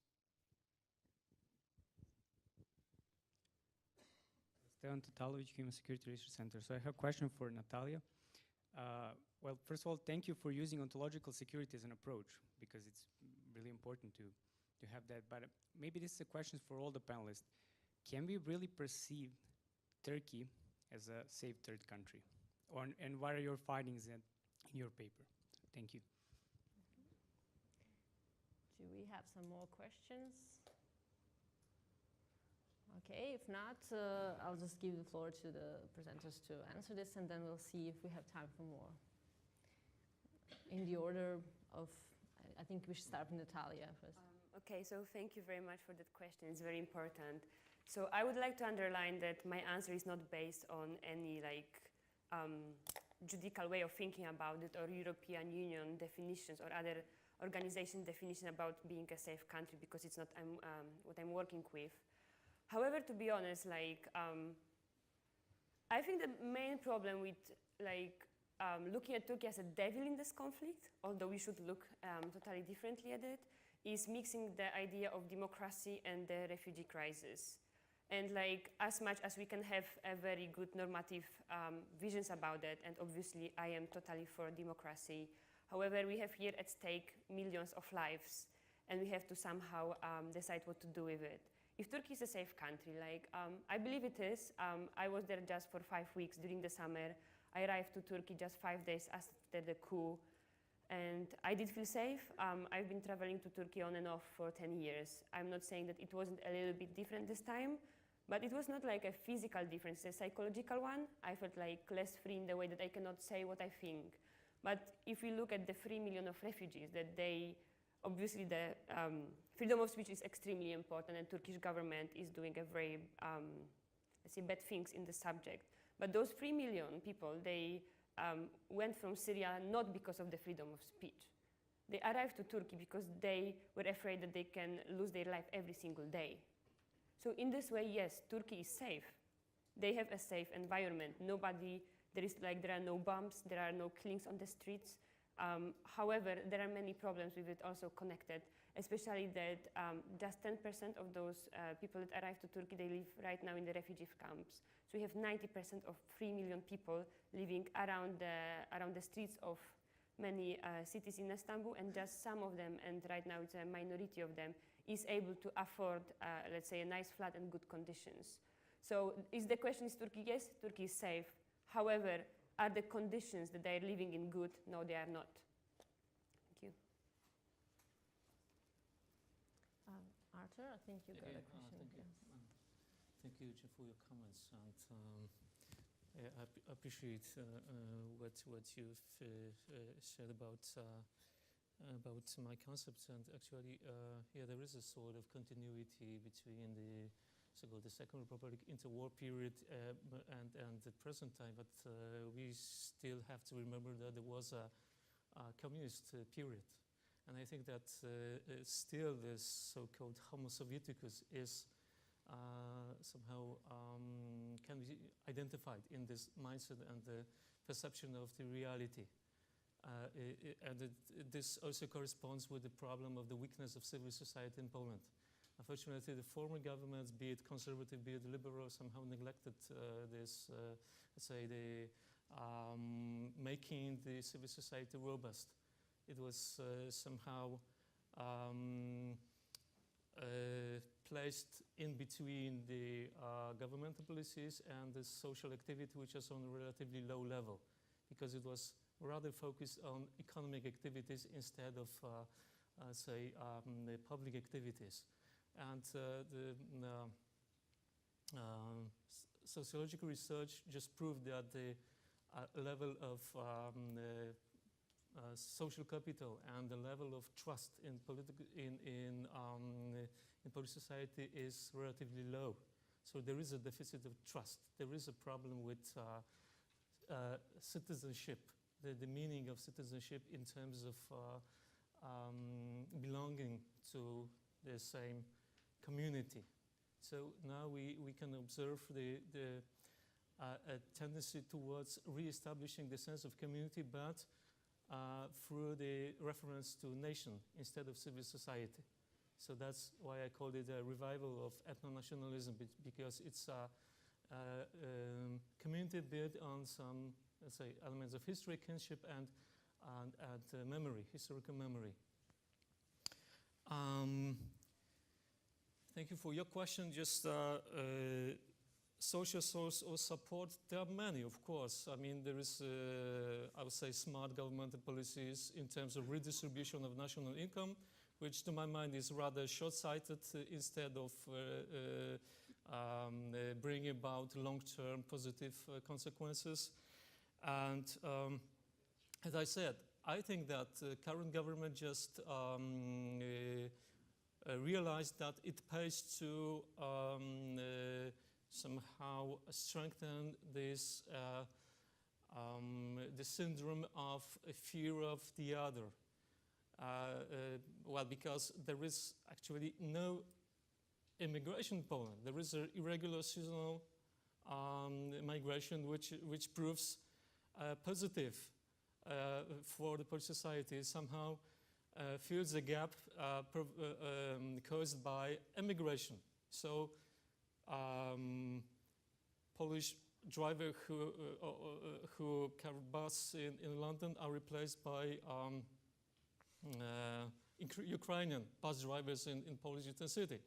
Stevan Tatalovic, Human Security Research Center. So I have a question for Natalia. Well, first of all, thank you for using ontological security as an approach, because it's really important to have that. But maybe this is a question for all the panelists. Can we really perceive Turkey as a safe third country? And what are your findings in your paper? Thank you. Do we have some more questions? Okay, if not, I'll just give the floor to the presenters to answer this, and then we'll see if we have time for more. In the order of, I think we should start with Natalia first. Okay, so thank you very much for that question. It's very important. So I would like to underline that my answer is not based on any judicial way of thinking about it, or European Union definitions or other organization definition about being a safe country, because it's not what I'm working with. However, to be honest, I think the main problem with looking at Turkey as a devil in this conflict, although we should look totally differently at it, is mixing the idea of democracy and the refugee crisis. And as much as we can have a very good normative visions about that, and obviously I am totally for democracy, however, we have here at stake millions of lives, and we have to somehow decide what to do with it. If Turkey is a safe country, I believe it is. I was there just for 5 weeks during the summer. I arrived to Turkey just 5 days after the coup, and I did feel safe. I've been traveling to Turkey on and off for 10 years. I'm not saying that it wasn't a little bit different this time, but it was not like a physical difference, a psychological one. I felt less free in the way that I cannot say what I think. But if we look at the 3 million of refugees that they, obviously the freedom of speech is extremely important, and Turkish government is doing a very, let's say, bad things in the subject. But those 3 million people, they went from Syria not because of the freedom of speech. They arrived to Turkey because they were afraid that they can lose their life every single day. So in this way, yes, Turkey is safe. They have a safe environment. There are no bombs, there are no killings on the streets. However, there are many problems with it also connected, especially that just 10% of those people that arrive to Turkey, they live right now in the refugee camps. So we have 90% of 3 million people living around the streets of many cities in Istanbul, and just some of them, and right now it's a minority of them, is able to afford, let's say, a nice flat and good conditions. So is the question, is Turkey? Yes, Turkey is safe. However, are the conditions that they are living in good? No, they are not. Thank you. Arthur, I think you got a question. Thank you, Jim, for your comments, and I appreciate what you've said about my concepts. And actually, yeah, there is a sort of continuity between the so-called the Second Republic interwar period and the present time, but we still have to remember that there was a communist period. And I think that still this so-called Homo Sovieticus is somehow can be identified in this mindset and the perception of the reality. This also corresponds with the problem of the weakness of civil society in Poland. Unfortunately, the former governments, be it conservative, be it liberal, somehow neglected this, let's say, the making the civil society robust. It was somehow placed in between the governmental policies and the social activity, which is on a relatively low level, because it was rather focused on economic activities instead of, say, the public activities. And sociological research just proved that the level of social capital and the level of trust in Polish society is relatively low. So there is a deficit of trust. There is a problem with citizenship, the meaning of citizenship in terms of belonging to the same community. So now we can observe a tendency towards re-establishing the sense of community, but through the reference to nation instead of civil society. So that's why I called it a revival of ethno-nationalism, because it's a community built on some, let's say, elements of history, kinship, and memory, historical memory. Thank you for your question. Just social source or support, there are many, of course. I mean, there is, I would say, smart governmental policies in terms of redistribution of national income, which to my mind is rather short-sighted instead of bringing about long-term positive consequences. And as I said, I think that the current government just realized that it pays to somehow strengthen this the syndrome of a fear of the other. Well, because there is actually no immigration in Poland. There is an irregular seasonal migration, which proves positive for the Polish society. Somehow fills the gap caused by immigration. So Polish drivers who carry bus in London are replaced by Ukrainian bus drivers in Polish city.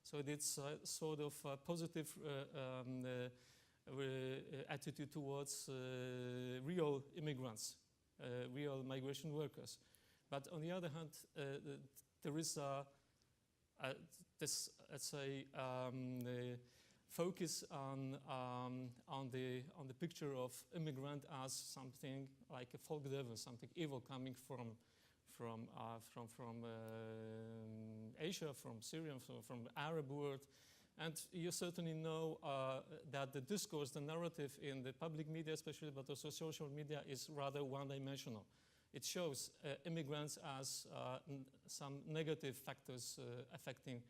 So it's a sort of positive attitude towards real immigrants, real migration workers. But on the other hand, there is this, let's say, focus on the picture of immigrant as something like a folk devil, something evil coming from Asia, from Syria, from the Arab world. And you certainly know that the discourse, the narrative in the public media especially, but also social media, is rather one-dimensional. It shows immigrants as some negative factors affecting,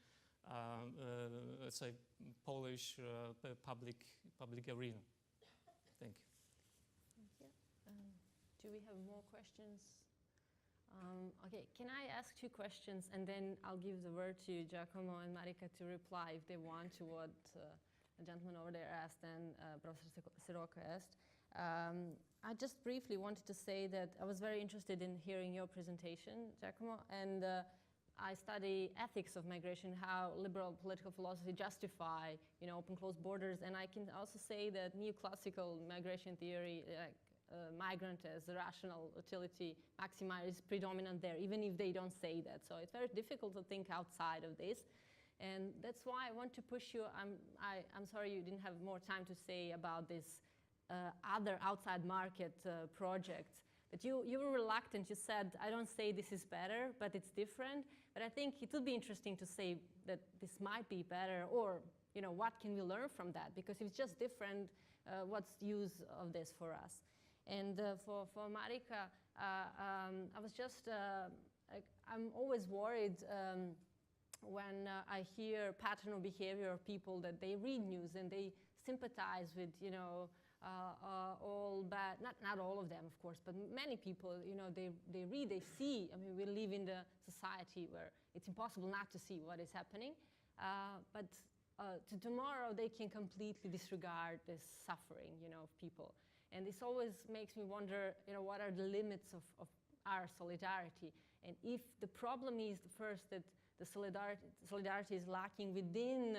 let's say, Polish public arena. Thank you. Thank you. Do we have more questions? Okay, can I ask two questions, and then I'll give the word to Giacomo and Marika to reply if they want to what the gentleman over there asked and Professor Sirocco asked. I just briefly wanted to say that I was very interested in hearing your presentation, Giacomo, and I study ethics of migration, how liberal political philosophy justify, open-closed borders, and I can also say that neoclassical migration theory, migrant as a rational utility maximizer, is predominant there, even if they don't say that. So it's very difficult to think outside of this. And that's why I want to push you. I'm sorry you didn't have more time to say about this other outside market projects. But you were reluctant. You said, I don't say this is better, but it's different. But I think it would be interesting to say that this might be better, or what can we learn from that? Because if it's just different, what's the use of this for us? And for Marika, I was just, I'm always worried when I hear pattern of behavior of people that they read news and they sympathize with, all bad, not all of them, of course, but many people, they read, they see. I mean, we live in the society where it's impossible not to see what is happening. But tomorrow they can completely disregard this suffering, of people. And this always makes me wonder, what are the limits of our solidarity? And if the problem is first that the solidarity is lacking within,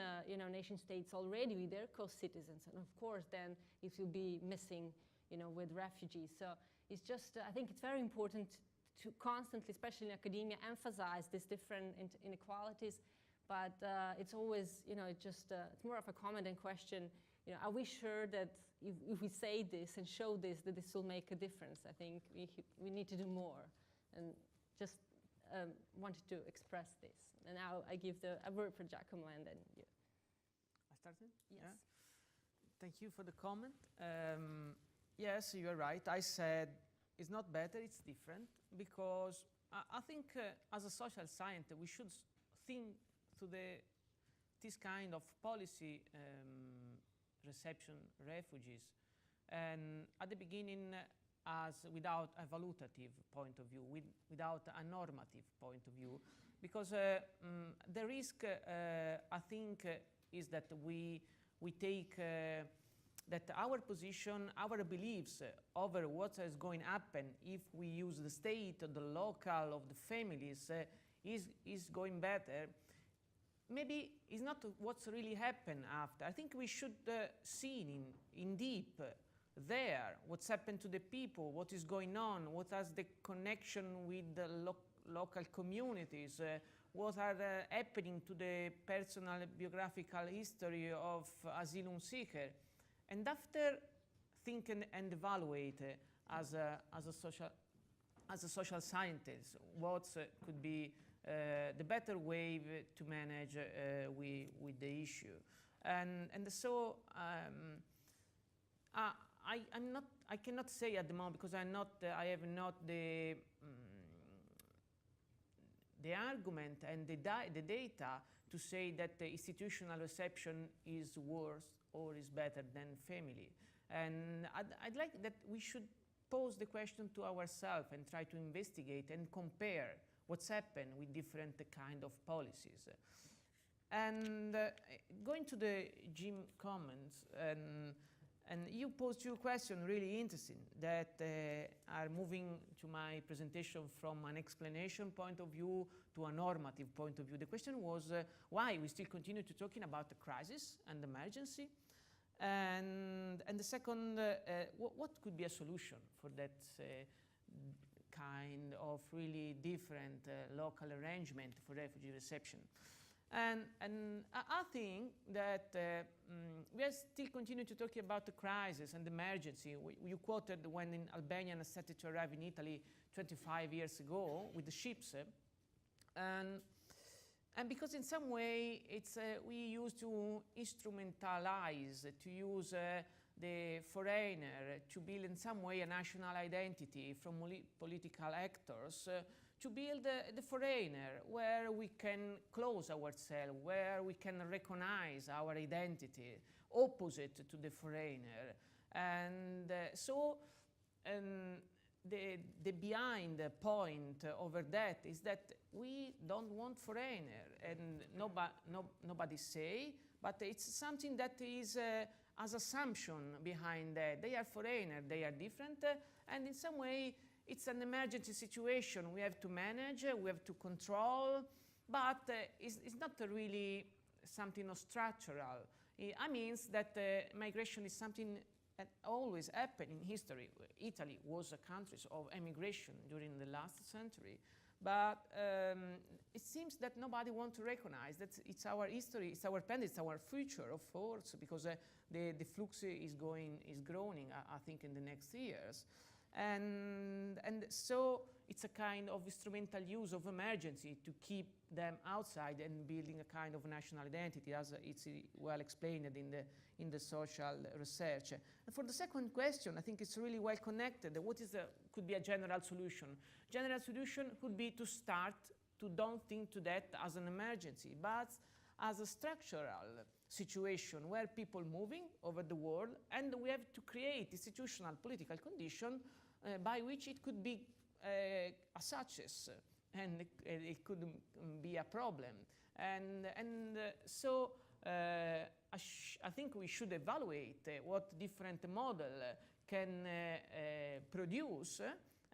nation states already with their co-citizens, and of course then it will be missing, with refugees. So it's just, I think it's very important to constantly, especially in academia, emphasize these different inequalities. But it's always, it's more of a comment and question. Are we sure that if we say this and show this, that this will make a difference? I think we need to do more, and just wanted to express this. And now I give a word for Giacomo, and then you. I started? Yes. Yeah. Thank you for the comment. Yes, you are right. I said it's not better, it's different, because I think as a social scientist, we should think to this kind of policy reception refugees, and at the beginning as without a evaluative point of view, without a normative point of view, because the risk I think is that we take that our position, our beliefs over what is going to happen if we use the state, the local, of the families is going better. Maybe it's not what's really happened after. I think we should see in deep there what's happened to the people, what is going on, what has the connection with the local communities, what are happening to the personal biographical history of asylum seeker. And after think and evaluate as a social scientist what could be the better way to manage with the issue, and so I cannot say at the moment, because I have not the argument and the data to say that the institutional reception is worse or is better than family. And I'd like that we should pose the question to ourselves and try to investigate and compare what's happened with different kind of policies. And going to the Jim comments, and you posed your question really interesting that are moving to my presentation from an explanation point of view to a normative point of view. The question was why we still continue to talking about the crisis and emergency, and the second, what could be a solution for that kind of really different local arrangement for refugee reception. And I think that we are still continuing to talk about the crisis and the emergency. You quoted when in Albania started to arrive in Italy 25 years ago with the ships. And because in some way it's we used to instrumentalize, to use the foreigner to build in some way a national identity from political actors, to build the foreigner where we can close ourselves, where we can recognize our identity opposite to the foreigner. And so the behind point over that is that we don't want foreigner, and nobody say, but it's something that is as assumption behind that. They are foreigner, they are different, and in some way it's an emergency situation we have to manage, we have to control, but it's not really something structural. It means that migration is something that always happened in history. Italy was a country of emigration during the last century, but it seems that nobody wants to recognize that it's our history, it's our past, it's our future, of course, because the flux is growing, I think, in the next years. And so it's a kind of instrumental use of emergency to keep them outside and building a kind of national identity, as it's well explained in the social research. And for the second question, I think it's really well connected. What could be a general solution? General solution could be to start to don't think to that as an emergency, but as a structural situation where people moving over the world, and we have to create institutional political condition by which it could be a success, and it could be a problem. So I think we should evaluate what different model can produce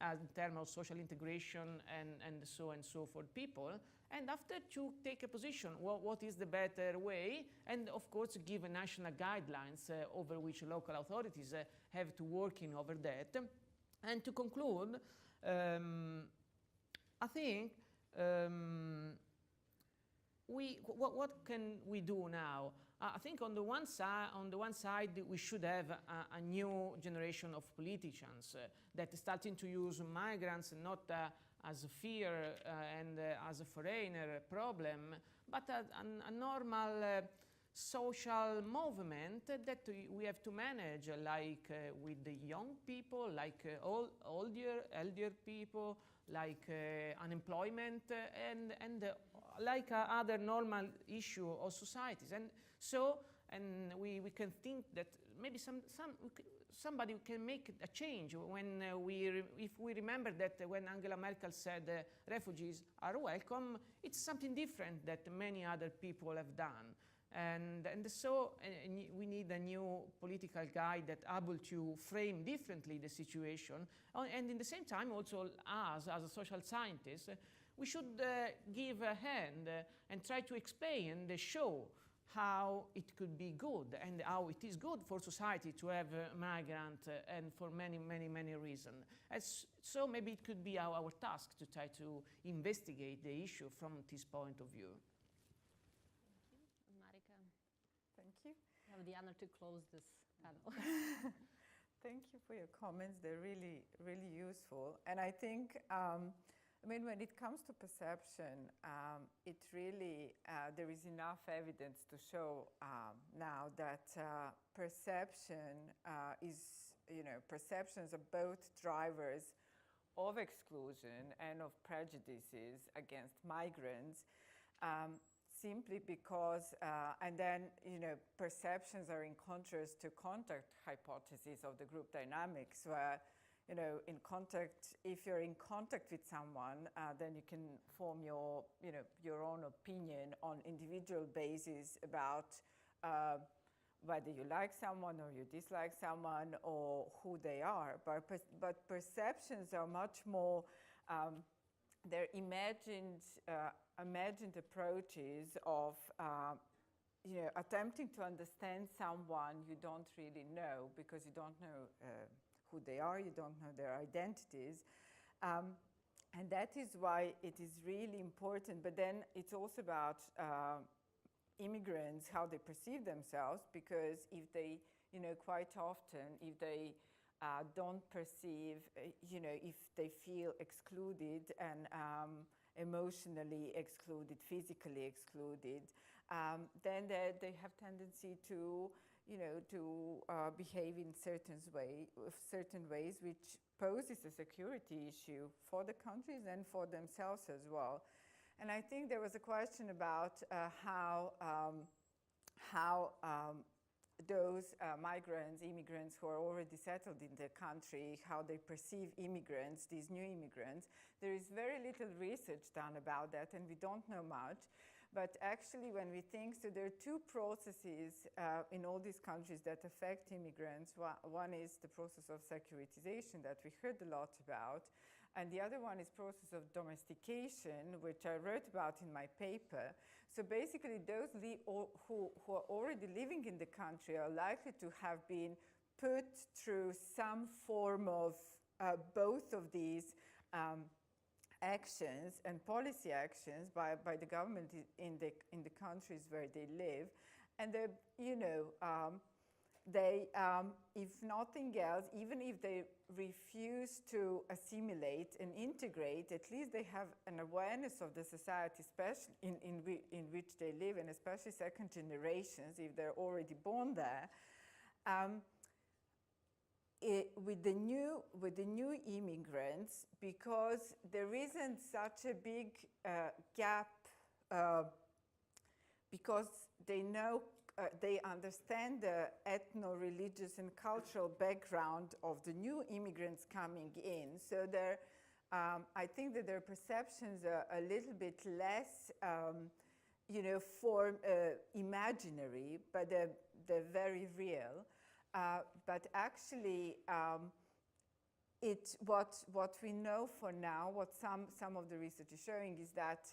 in terms of social integration and so for people, and after to take a position, what is the better way, and of course give national guidelines over which local authorities have to work in over that. And to conclude, I think what can we do now? I think on the one side, we should have a new generation of politicians that are starting to use migrants not as a fear and as a foreigner problem, but a normal social movement that we have to manage, like with the young people, like elder people, like unemployment, and like other normal issue of societies. And so, we can think that maybe somebody can make a change when if we remember that when Angela Merkel said refugees are welcome, it's something different that many other people have done. And so we need a new political guide that able to frame differently the situation. And in the same time, also us, as a social scientists, we should give a hand and try to explain and show how it could be good and how it is good for society to have a migrant and for many, many, many reasons. So maybe it could be our task to try to investigate the issue from this point of view. Marika, Thank you. you have the honor to close this panel. Thank you for your comments. They're really, really useful. And I think, I mean, when it comes to perception, it really, there is enough evidence to show now that perception perceptions are both drivers of exclusion and of prejudices against migrants, simply because, and then, perceptions are in contrast to contact hypotheses of the group dynamics, where in contact, if you're in contact with someone, then you can form your own opinion on individual basis about whether you like someone or you dislike someone or who they are. But perceptions are much more, they're imagined approaches of attempting to understand someone you don't really know, because you don't know who they are, you don't know their identities. And that is why it is really important. But then it's also about immigrants, how they perceive themselves, because if they, quite often, if they don't perceive, if they feel excluded and emotionally excluded, physically excluded, then they have tendency to behave in certain ways, which poses a security issue for the countries and for themselves as well. And I think there was a question about how those immigrants who are already settled in the country, how they perceive immigrants, these new immigrants. There is very little research done about that, and we don't know much. But actually, when we think, so there are two processes in all these countries that affect immigrants. One is the process of securitization that we heard a lot about, and the other one is process of domestication, which I wrote about in my paper. So basically, those who are already living in the country are likely to have been put through some form of both of these actions and policy actions by the government in the countries where they live, and they if nothing else, even if they refuse to assimilate and integrate, at least they have an awareness of the society, especially in which they live, and especially second generations if they're already born there. with the new immigrants, because there isn't such a big gap, because they know, they understand the ethno-religious and cultural background of the new immigrants coming in. So I think that their perceptions are a little bit less, imaginary, but they're very real. But actually, what we know for now, what some of the research is showing, is that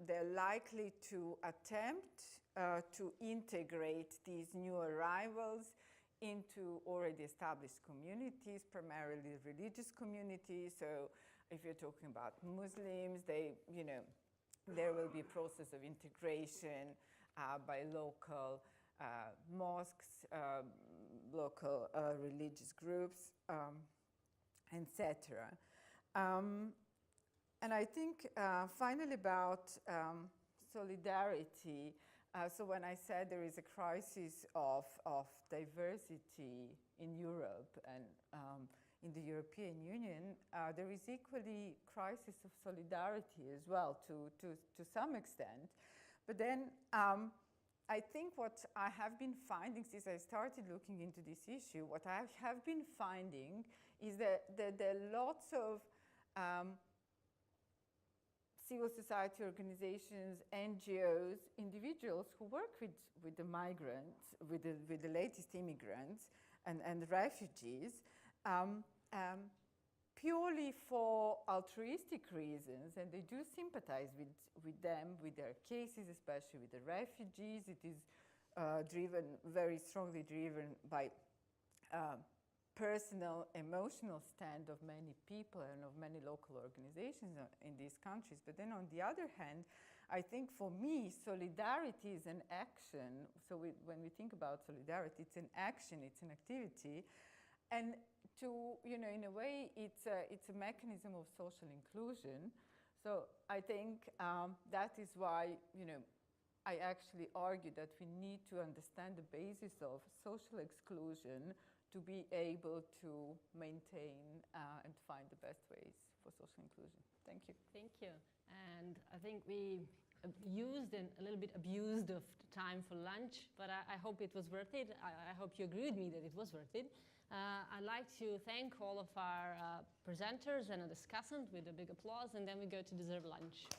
they're likely to attempt to integrate these new arrivals into already established communities, primarily religious communities. So if you're talking about Muslims, there will be a process of integration by local mosques, local religious groups, etc. And I think finally about solidarity. So when I said there is a crisis of diversity in Europe and in the European Union, there is equally crisis of solidarity as well, to some extent. But then I think what I have been finding since I started looking into this issue, what I have been finding is that there are lots of civil society organizations, NGOs, individuals who work with the migrants, with the latest immigrants and refugees, purely for altruistic reasons, and they do sympathize with them, with their cases, especially with the refugees. It is very strongly driven by personal, emotional stand of many people and of many local organizations in these countries. But then on the other hand, I think for me, solidarity is an action. So when we think about solidarity, it's an action, it's an activity. And in a way, it's a mechanism of social inclusion. So I think that is why, I actually argue that we need to understand the basis of social exclusion to be able to maintain and find the best ways for social inclusion. Thank you. Thank you. And I think we used and a little bit abused of the time for lunch, but I hope it was worth it. I hope you agree with me that it was worth it. I'd like to thank all of our presenters and a discussant with a big applause, and then we go to dessert lunch.